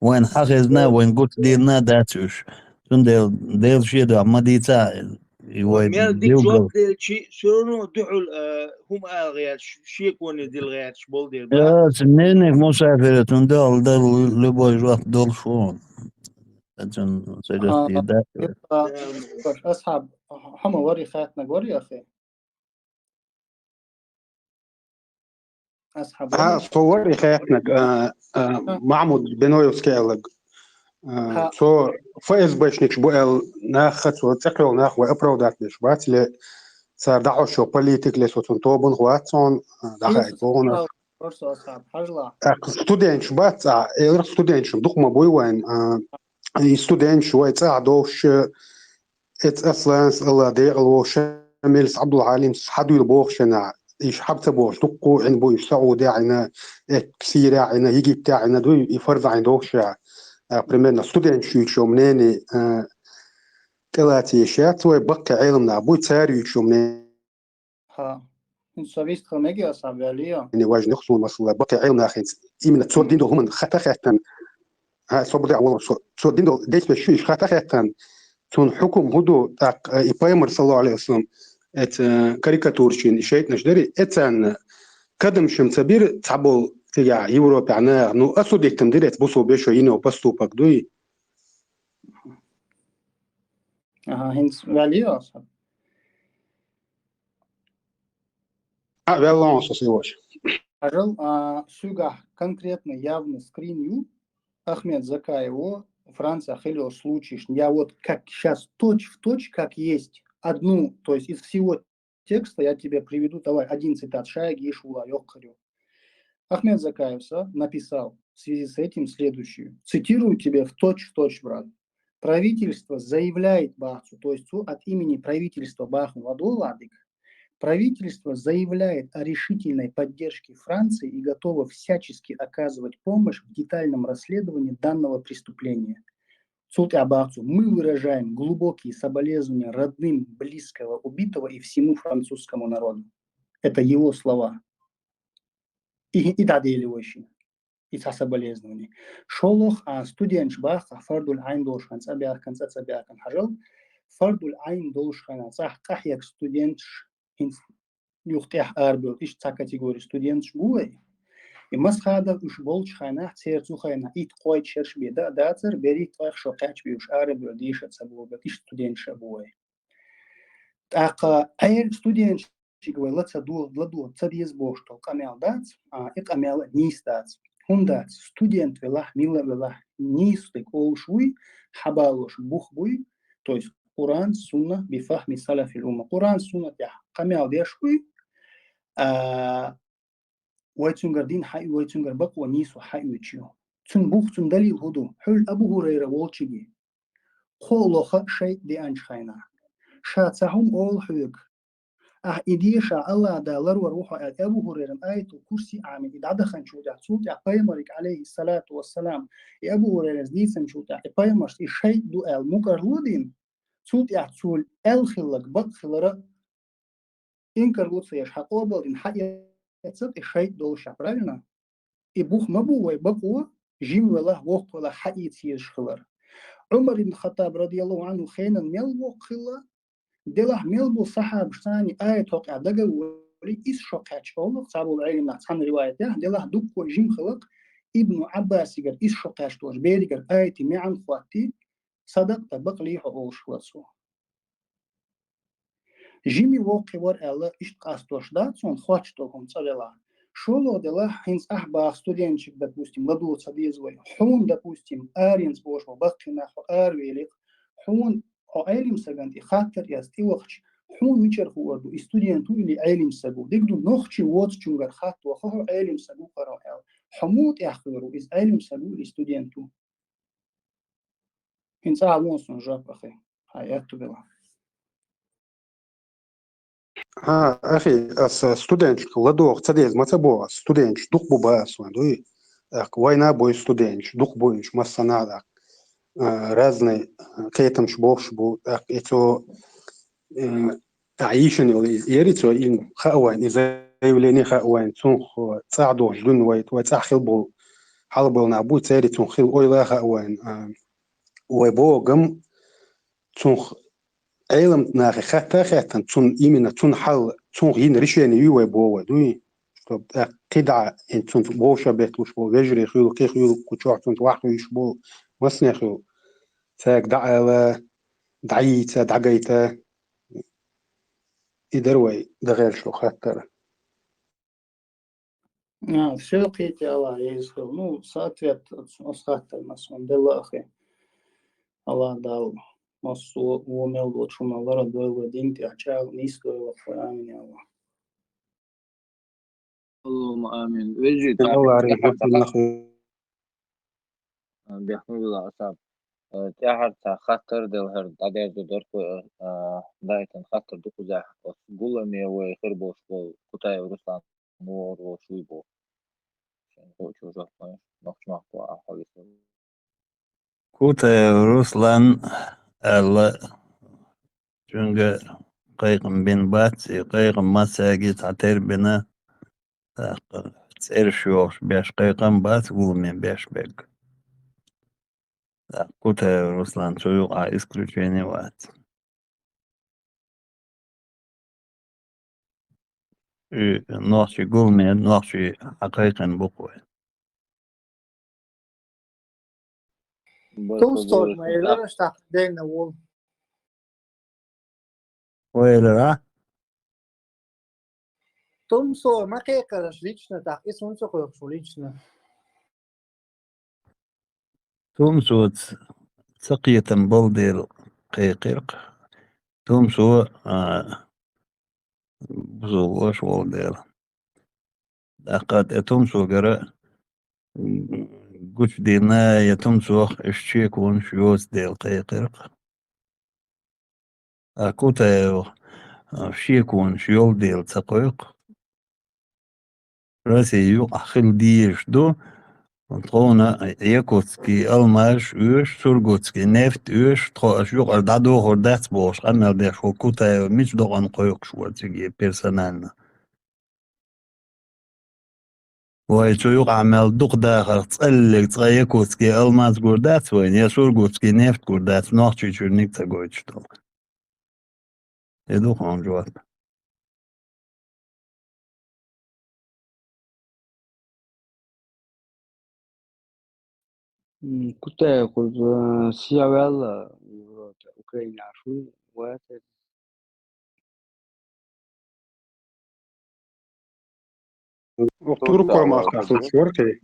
[SPEAKER 1] وين حخزنا وين قلت ديرنا داتوش شن ديل شيء ده ما ديتا
[SPEAKER 3] ميال ديك جواب ديل شيء شنو دحول هم الغيات شيء يكون ديل الغيات شبول ديل با
[SPEAKER 1] يا سنينك مسافرة دول دول لبوي جوات دول شون أجن سجستي ده
[SPEAKER 12] بس أصحاب هم وري خاتنا وري يا أخي أصحاب
[SPEAKER 14] صوري خياتنا معمود بنويو سكيلج سو فايز باش نشبو ناخذ وتقرا ناخذ وابرودات باش باتلي صار دعو شو بوليتيك لي سوتون توبن خواتون دخل بون
[SPEAKER 12] فرصة أصحاب حجلا
[SPEAKER 14] ستودنت شبات إير ستودنت شو دخمة بوي وين ستودنت شو يتعدوش ات افلانس الله دي الوش ميلس عبد العالم حدو البوخشنا إيش حبت بوش دقو عن بوي سعودي عنا كثير عنا يجي بتاعنا دو يفرض عن دوش примерно студент شو منين ثلاثة شات ويبقى علمنا بوي تاري شو منين
[SPEAKER 12] ها إنسويست خمجي أصحاب عليا
[SPEAKER 14] يعني واجد نخصو مثلا بقى علمنا أخي إيمن تصدين دو هم خطأ خاتن ها صبري أول تصدين دو ديش بشويش خطأ خاتن تون حكم هدو تاق إبراهيم صلى الله عليه وسلم ات كاريكاتورشين شيء نشدري اتان قدم شم تبير تعبوا تيجا يوروب عنا نو أسود يكتمدير بوسو بيشو ينو بستو بقدوي
[SPEAKER 12] هنس عليا أصحاب
[SPEAKER 14] والله صوصيوش
[SPEAKER 12] Ажал сюга конкретно явно скриню Ахмед Закаева Франция хелио случай, я вот как сейчас точь в точь, как есть одну, то есть из всего текста я тебе приведу, давай, один цитат Шаяги и Шула Йохарю. Ахмед Закаев написал в связи с этим следующую. Цитирую тебе в точь, брат. Правительство заявляет Бахцу, то есть от имени правительства Баху Вадоладик, правительство заявляет о решительной поддержке Франции и готово всячески оказывать помощь в детальном расследовании данного преступления. Мы выражаем глубокие соболезнования родным близкого убитого и всему французскому народу. Это его слова. И доделивающие. И соболезнования. Шолох студент Баха Фардуль Айн Долшхан Цабиаркан Цабиаркан Хажал Фардуль Айн Долшхан Цахкахьяк студент يختح أربعة إيش كاتيجوري ستودنت شبوي إمس هذا إيش بولش خانة تصير خانة إيت قايد شرش بيدا داتر بريت واخ شقاش بيوش أربعة ديش تسبوه إيش ستودنت شبوي تاقا أي ستودنت شيء لا تدو تديز بوش تو كامل دات إقامل نيس دات هم دات ستودنت ولا ميلا ولا نيس تك أول شوي حبالوش بوخ بوي تويس قرآن سنة بفهم سلف الأمة قرآن سنة يا كامل ديشوي ويتشنجر دين حي ويتشنجر بقوة نيس وحي ويتشيو تن بوخ تن دليل هدو حل أبو هريرة والشجي خولو شيء دي أنش خينا شاتهم أول حيق إديشا الله دا لرور روحه أبو هريرة آية كرسي عامل إدعاد خنشو دا صوت يا قيمرك عليه الصلاة والسلام يا أبو هريرة زديد شو دا قيمرش الشيء دو المكر لودين صوت يا تصول الخلق بق خلرة إنكر لوتس يش حقوبل إن حقيقة الشيء دوشة правильно и бух мабу и бакуа жим вела вок вела حقيقة يش خلر عمر بن الخطاب رضي الله عنه خينا ميل وق خلا دله ميل بو صحاب ثاني آية توقع دقة ولي إيش شقاتش الله صابوا العلم نحن رواية دله دك وجيم خلق ابن عباس يقول إيش شقاتش توش بيرجع آية معن خواتي صدق بقليه أوش وصو جيمي وقي ور الله إيش قاستوش دا сон خواتشتوهم صللا шоло дела хинс ахба студентчик допустим ладу садизвой хун допустим аринс бош бакина арвелик хун علم سجنتي خاطر يستي وقت حون ميشر هو دو استودينتو اللي علم سجو ديكدو نخشي وات شونغر خاط وخو علم سجو قراء حمود يحضروا إز علم سجو الاستودينتو هنسا علون سنجاب أخي هاي أكتب الله
[SPEAKER 14] ها أخي ستودنت لدوق تديز ما تبوا ستودنت دوق بباس وندوي وينا بوي ستودنت دوق بويش ما صنع разные كيتم شبوخ شبو إتو تعيشني يريتو إن خاوان إذا يوليني خاوان تونخ تصعدو جدون ويتصعخل بو حلبو نعبو تاري تونخيل أويلا خاوان ويبوغم تونخ علم ناخي خاتا تون إيمنا تون حل تون ين ريشيني يوي بو دوي قدعة إن تون بوشا بيت وش بو وجري خيلو كي خيلو كوتشوع تون واحد يشبو مسني خيلو تاك دعالة دعيتا دعقيتا إدروي دغير شو خاطر
[SPEAKER 12] Все قيت الله يزخل ну соответственно خاطر مثلا دل أخي الله داو مصو ومل وشوما ورا دوي دينتي أشاو نيستو وفرامين الله
[SPEAKER 4] اللهم آمين ويجي
[SPEAKER 14] الله عليك
[SPEAKER 4] بيحمد الله أصاب تاهر تا خطر دل هر دادير دو دركو دايتن خطر دوكو زاح قولا ميوي خربوش بول كتاي ورسلان نور وشوي بول عشان هو شو جوه نقش ماكو أحوالي
[SPEAKER 1] كوتا روسلان الله çünkü قيقم بين باتسي قيقم مساجد عتير بنا تسير شوش بيش قيقم بات قومين بيش بيك كوتا روسلان شو يقع исключение وات نوحشي قومين نوحشي حقيقا بقوي
[SPEAKER 12] Толстой моя что день на вол
[SPEAKER 1] ويلا
[SPEAKER 12] Толстой ما كيكرش лично так и солнце кое-что лично
[SPEAKER 1] تومسوت سقية بلدير قيقرق تومسو بزوغوش بلدير أقاد تومسو قرأ قش دينا يتومسو اشتيكون شيوز ديل قيقرق أكوتا شيكون شيول ديل تقويق راسي يوق أخل ديش دو تقونا يكوتسكي ألماش ويش سورغوتسكي نفت ويش تقوش يوق أردادو هردات بوش أمال ديش وكوتا ميش دوغن قويق شوارتسكي بيرسونالنا ويشو يوق عمل دوق داخل تسألك تغيكوتسكي ألماس قردات وين يا سورغوتسكي نفت قردات نوحشي شورنيك تقويش دو يدوق عن جواب
[SPEAKER 15] كنت أقول سيارة أوكرانيا شوي وقت
[SPEAKER 14] وقتور كوما كافل شورتي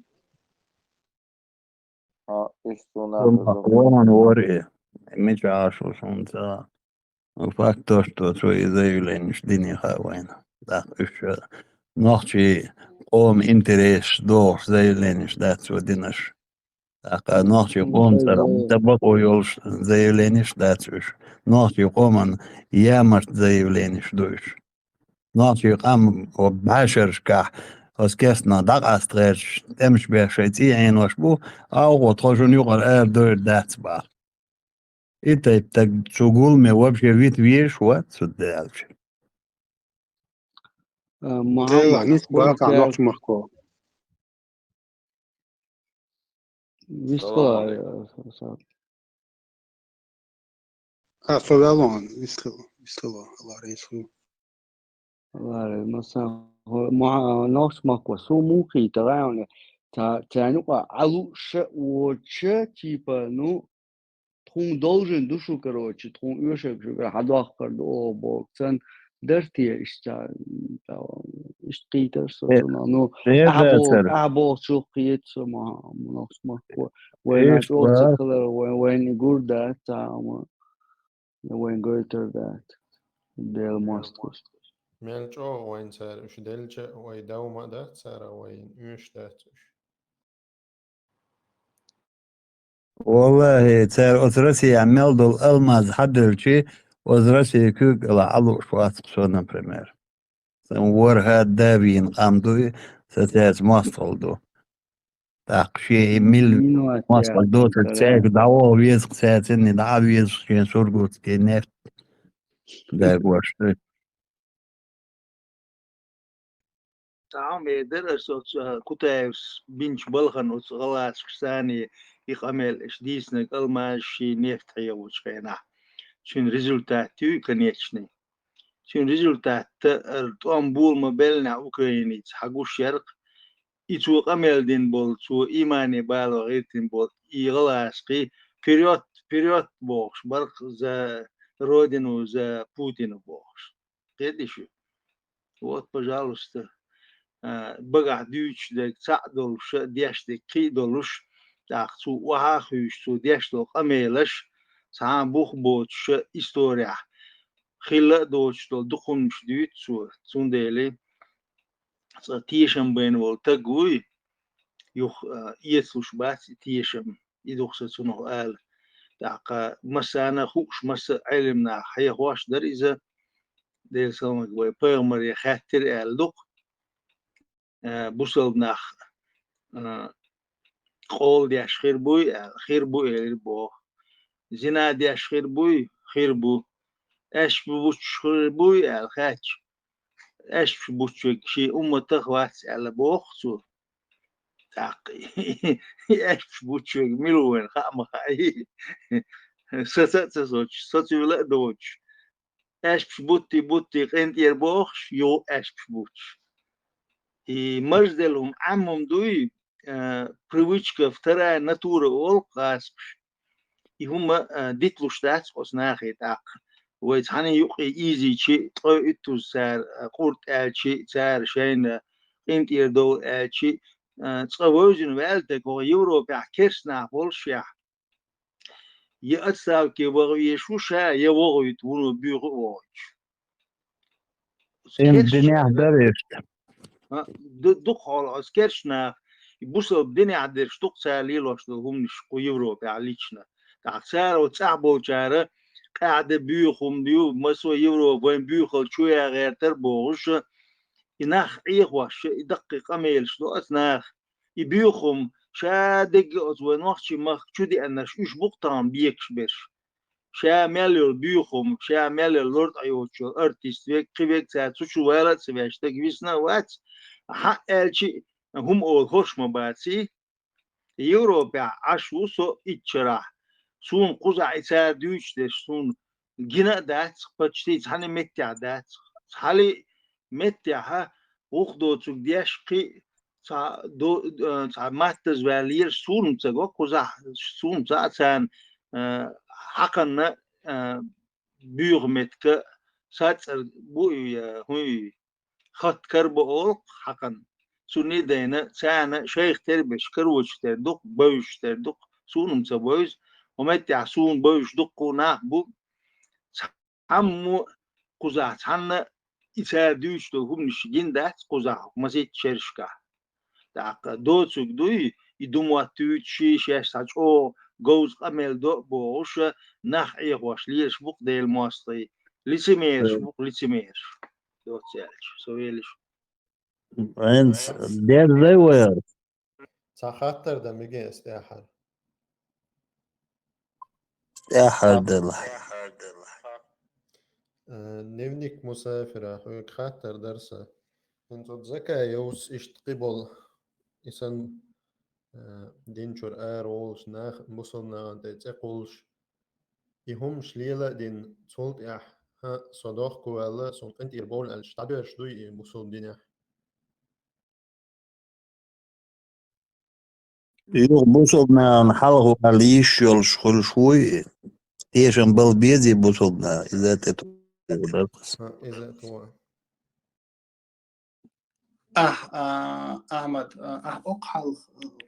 [SPEAKER 1] وان ورقة مش عارفه شونتا وفاكتور تو شوي زي لينش ديني خاوين دا إيش نوحشي قوم إنتريش دور زي لينش دا شو دينش دا نوحشي قوم تبق ويولش زي لينش دا شوش نوحشي قوم يامرت زي لينش دوش نوحشي قام وبعشر كح أسكسنا دق أسترش تمش بشيتي عين وشبو أو وتخشون يقر دور دات با إنت تقول ما وبشي فيت ويش وات سدالش
[SPEAKER 14] ديلا نيس باقع نوحش مخكو
[SPEAKER 15] ويسخلا
[SPEAKER 14] صدالون ويسخلا الله ريسخلو
[SPEAKER 15] الله مثلا مع ناس ماكو سو موقي تراونه تانюка алучше лучше типа ну тун должен душу короче тун юшек же хадах кардо боксан дертие işte işteyter sonra ну abo çok kıyetse ma nafs mako when I also color when good that when greater that del masters
[SPEAKER 10] ميلچو وين سار وش دلچ وي دوما ده سار وين مش ده
[SPEAKER 1] والله تار أسرتي عمل دول ألماز حدلشي وأسرتي كوك على علو شوات سونا بريمير ورها دابين قامدو ستاز مصل Так, şey mil
[SPEAKER 15] Minua
[SPEAKER 1] masal do
[SPEAKER 15] teatro,
[SPEAKER 1] te ceg
[SPEAKER 15] caralho.
[SPEAKER 1] da o vies kset ni da vies ken surgut ke neft da goshtu.
[SPEAKER 3] تعام درس كتايس بنش بلخن وغلاس كساني يقامل اشديسنك الماشي نفت حيوش خينا شون ريزولتات تيو كنيتشني شون ريزولتات تقامبول مبلنا اوكراني حقو الشرق يتو قامل دين بول تو ايماني بالو غيرتين بول يغلاسقي период بوخش برق за родину за Путина бокс. Это еще. Вот, пожалуйста. بقع ديوش دك تعدلش ديش دك كيدلش تاخسو وهاخيش سو ديش دو قميلش سان بوخ بوتش استوريا خلا دوش دو دخمش ديوت سو سونديلي تيشم بين وول تقوي يخ يتلوش بات تيشم يدوخ سنو آل تاق مسانا خوش مس علمنا حيا هواش در إذا ديل سلمك بوي بيغمر يخاتر آل دوق بوصل ناخ قول ديش خير بوي بو زنا ديش خير بو اش بوش خير بوي الخاتش اش بوش شي تخوات على بوخسو تاقي اش بوش ملوين خام خاي ستاتسوش ستولا دوش اش بوتي قنتير بوخش يو اش بوش и мажделум аммум дуи привычка вторая натура олқас и хума дитлуштац оснахи так ويت هني يقي ايزي شيء طويتو سار قرط شيء سار شين انت يردو شيء تصوجن والتك هو يوروبا كيرسنا بولشيا يأتساو كي بغي يشوشا يوغي تونو بيغو
[SPEAKER 1] Sen dünya darışt.
[SPEAKER 3] دخل عسكرشنا يبصوا الدنيا عند الشتوق ساليل واشتغلهم نشقو يوروبا عليشنا تعسار وتصعبوا جاره قاعدة بيوخم بيو مسوا يوروبا وين بيوخل شوية غير تربوش يناخ عيخوش يدقق أميل شتو أسناخ يبيوخم شادق وين وقتي مخ شدي أنش إيش بقطان بيكش برش شا مليول بيوخم شا مليول لورد أيوتشو أرتيست ويك كيفيك ساتو شو ولد سبيش تجيسنا وات حق شيء هم أول خوش مباتي يوروبا عشو سو إتشراح سون قزع إسار دوش دش سون جنا دات بتشتيت هني متع دات حالي متعها وخدو تقديش قي دو ماتز والير سون تجوا قزع سون سان حقنا بيغ متك سات بوي هوي خط كربو حقا سوني دينا سانا شيخ تربش كروش تردق بوش تردق سونم سبويز ومتع سون بوش دقو ناقبو همو قزع حنا إسادوش دو هم نشجين دات قزع مزيد شرشكا داق دوتسوك دوي يدومواتوت شي شاش او جوز قمل دو بوش ناح إيغوش ليش بوق ديل مواصلي لسميرش بوق لسميرش دوت سالش سويلش
[SPEAKER 1] Ens der zaywer.
[SPEAKER 10] ساخاتر ده ميجي استياحر
[SPEAKER 1] Ya hardala.
[SPEAKER 10] نيفنيك مسافرة حويك خاتر درسة انتو تزكا يوس اشتقبل إسان دينشور آرولش ناخ مصلنا دي تقولش يهم شليلة دين صولت اح صدوخ كوالا صولت انت يربول الشتابي اشدوي مصول دينيح
[SPEAKER 1] Yok bu sobna halgu aliş yol şul şuy. Teşen bal bezi bu sobna. İzat et.
[SPEAKER 10] إذا تو
[SPEAKER 12] أحمد أقحل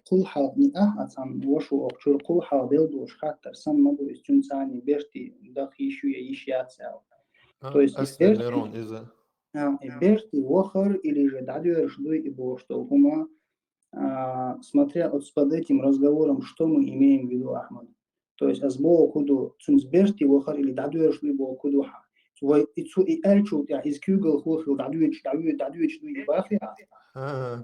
[SPEAKER 12] قل حال أتم وشو أقول قل حال بيلدوش خاطر سام مدو استون ثاني بيرتي دقيشو يشيات ساو то есть
[SPEAKER 10] أستر ليرون إذا
[SPEAKER 12] берти вохар или же дадю жду и бо что ума смотря вот под этим разговором что мы имеем в виду Ахмад то есть азбо куду цунсберти вохар или дадю жду бо куду и эльчут я из кюгл хохил дадуич дуй бахи.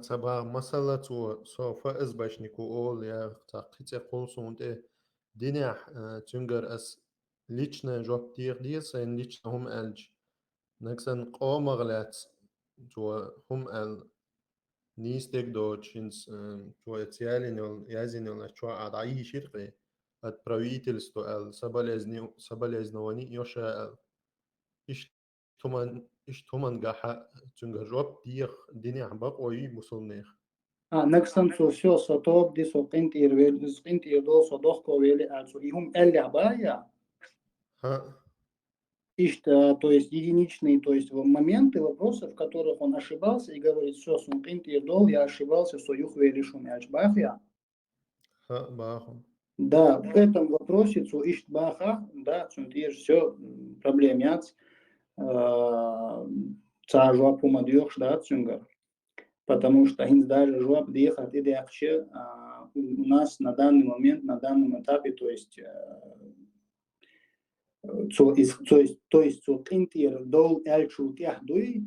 [SPEAKER 10] تبع مسألة سوف أزبشنيكو أول يا تقيت قوسون ده دنيا تنجر أس ليشنا جوب دي سين ليشنا هم ألج نكسن قوم غلات تو هم ال نيستيك دوتشينز تو اتيالين يازين تو أدعي شرقي at правительство ال соболезнования يوشا ال إيش تومن جاها تنجر جوب دنيا بقوي مسلميخ
[SPEAKER 12] Nächstan so top die so kent ihr do so doch ковели, also им элябая. То есть единичные, то есть моменты, вопросы, в которых он ошибался и говорит, все, сон кент ihr дол, я ошибался, что юхвели шум ячбахя. Да, в этом вопросе цу ишт баха, да, цунтир все проблемяц, ца жуапу мадьёх, да, цунгар. Потому что даже жуап диехат и диахче у нас на данный момент, на данном этапе, то есть кентир дол эльчу тяхдуй,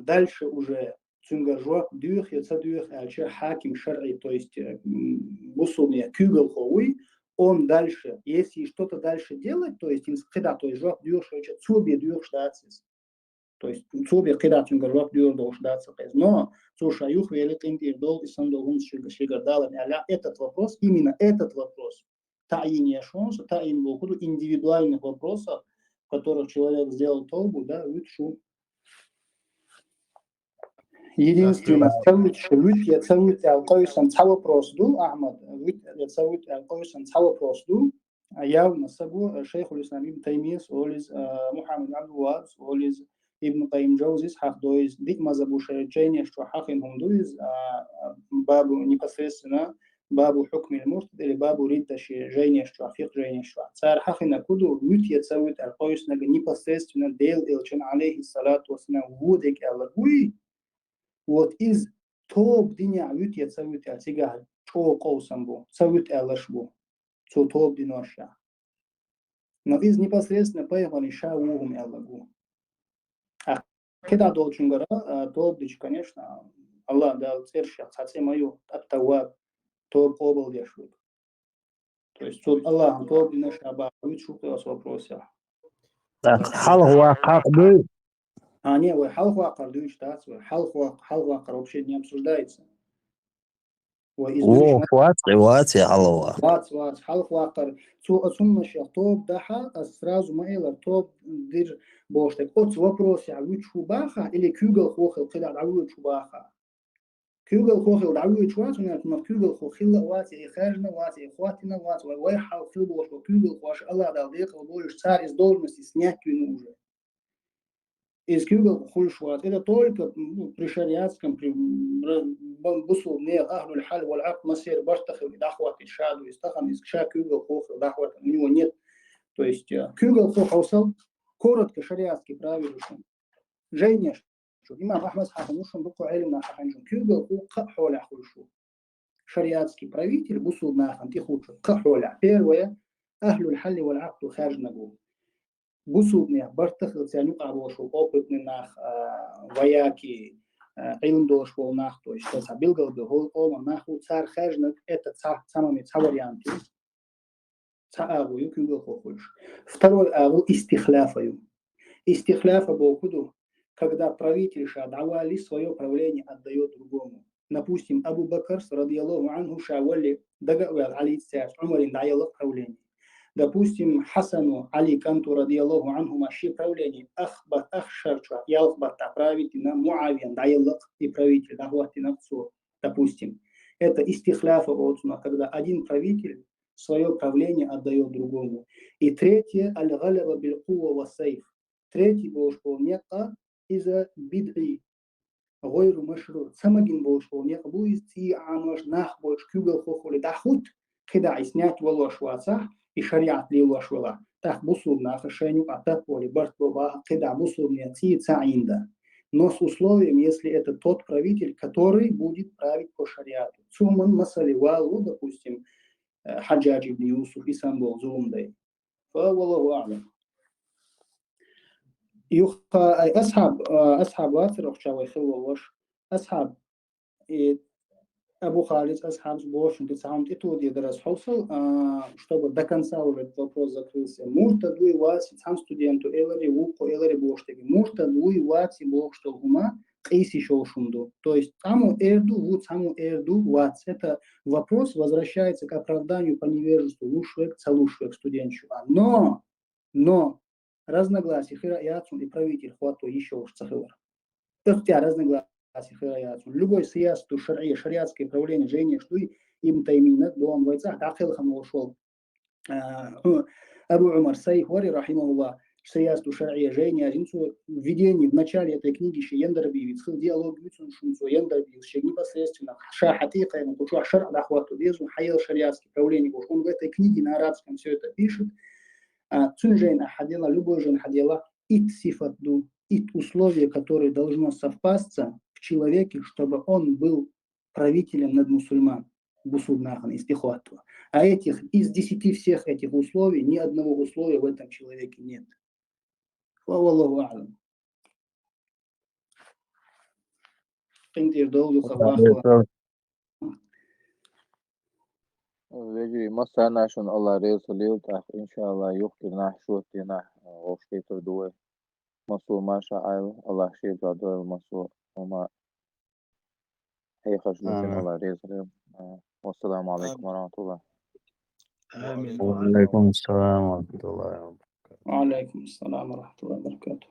[SPEAKER 12] дальше уже цунгар жуап дюх, яца дюх эльче хаким шар'i, то есть бусулния кюгл хоуй, он дальше, если что-то дальше делать, то есть инскида, то есть жуап дюх, цуби дюх штацис. То есть цубе кидать унгарлап дюр долж даться кез. Но слушай, юх велик интир дол и сам долгун шигардалами. Аля этот вопрос, именно этот вопрос, таин шанса, таин волкуду индивидуальных вопросов, в которых человек сделал толбу, да, лучше. Единственное, я целует алкоисом ца вопрос ду, Ахмад, я целует алкоисом ца вопрос ду, явно собой шейху Ислам ибн Таймис, олиз Мухаммад Абдул олиз Ибн Каим Джаузис хахдоиз дик мазабу шариджения, что хахин хундуиз бабу непосредственно бабу хукми муртад или бабу ридда жения, что афик жения, что цар хахина куду вют я целует алкоис нага непосредственно дел илчин алейхиссалату вассалям вудек аллахуи. Вот из топ диня вют я целует альтига чо коусамбу, целует аллашбу, цо топ диноша. Но из непосредственно поехали шаухум аллаху. Кида должен гора, топ-дич, конечно, Аллах дал церща, цаце мою, оттаваб, топ обалдешут. То есть тут Аллах, топ наш аба, вычук вас вопроса.
[SPEAKER 1] Так, халва кахды.
[SPEAKER 12] Не, вы халва кардуич, да, халва вообще не обсуждается.
[SPEAKER 1] Во, фуат, халва.
[SPEAKER 12] Вац, халва кар. Сумма шах топ даха, а сразу маила топ дир боштек. От вопрос я вычу баха или кюгл хохил, когда вычу баха. Кюгл хохил, вычу вас, у нас на кюгл хохил, вац и хажна, вац и хватина, вац, вай хохил бош, кюгл хош, Аллах дал дехал, боишь царь из должности снять кюну уже. Из кюгл хульшват. Это только при шариатском, при бусул не ахлюль халь валь ак масир баштахил дахват и шаду истахан из ша кюгл хохил дахват. У него нет. То есть кюгл хохил коротко шариатский правильно. Жение, что имам Ахмад хаханушам буку алим хаханшум кюгл холя хульшу. Шариатский правитель бусул нахан тихушу холя. Первое ахлюль халь валь ак хажнагу. Бусудные, бартахил цянюк арошу, опытный нах, вояки, илм дошвол нах, то есть это билгал бегол ома наху цар хажнак, это самыми варианты. Цаагу юкюгал хохульш. Второй агу истихляфаю. Истихляфа бокуду, когда правитель шадавали свое правление отдает другому. Допустим, Абу Бакр, радиаллаху анху, шавали дагавал алейцяш, Умарин даяллах правление. Допустим, Хасану Али Канту радиаллаху анху маши правление ахбат ахшарча ялхбата правитель на Муавиян даяллах и правитель дахвати навцу. Допустим, это истихляфа отсуна, когда один правитель свое правление отдает другому. И третье аль-галаба биль-кува ва-сайф. Третий бошпол нека из-за бид'i гойру машру. Самагин бошпол нека буиз ти амаш нах больш кюгал хохоли дахут кида и снять волошваца. И шариат ли вашвала. Так бусурна хашеню атаполи бартова кида бусурня ти цаинда. Но с условием, если это тот правитель, который будет править по шариату. Цуман масали валу, допустим, Хаджаджи ибн Юсуф и сам был зумдай. Фаваллаху а'лам. يوخا أي أصحاب واتر أخشى وش أصحاب Абу Халид, Асхаб, Бошин, Пиццаун, и тут я распался, чтобы до конца уже этот вопрос закрылся. Мурта дуй вати, сам студенту, элари уко, элари боштеги. Мурта дуй вати, бог что гума, кейси шоушунду. То есть саму эрду, вот саму эрду ват. Это вопрос возвращается к оправданию по невежеству лушвек, целушвек студентчу. Но разногласия хира яцун и правитель хвату еще уж цахывар. Это у тебя разногласия. Любой сиясту шариатское правление жене, что им тайминат дом войцах, ахилхам ушел. Абу Умар Сайх Вари, рахимахуллах, сиясту шария жене, азинцу введение в начале этой книги еще яндарби, вицхил диалог вицун шунцу яндарби, еще непосредственно ша хатика, ему кучу шар дахвату везу, хайел шариатское правление, он в этой книге на арабском все это пишет. Цунжейн ахадила, любой жен хадила, ит сифатду, ит условия, которые должно совпасться в человеке, чтобы он был правителем над мусульман, бусуднахан, истихуатва. А из 10 всех этих условий, ни одного условия в этом человеке нет. Валлаху а'лам.
[SPEAKER 4] Vegri masana shun Allah rezu liutach inshallah yuhti nah shuti nah oshkitur duwe masu masha Allah shibra duwe masu وما هي خشلوشين الله رزق والسلام عليكم ورحمة الله.
[SPEAKER 1] وعليكم السلام ورحمة الله وبركاته.
[SPEAKER 12] وعليكم السلام ورحمة الله وبركاته.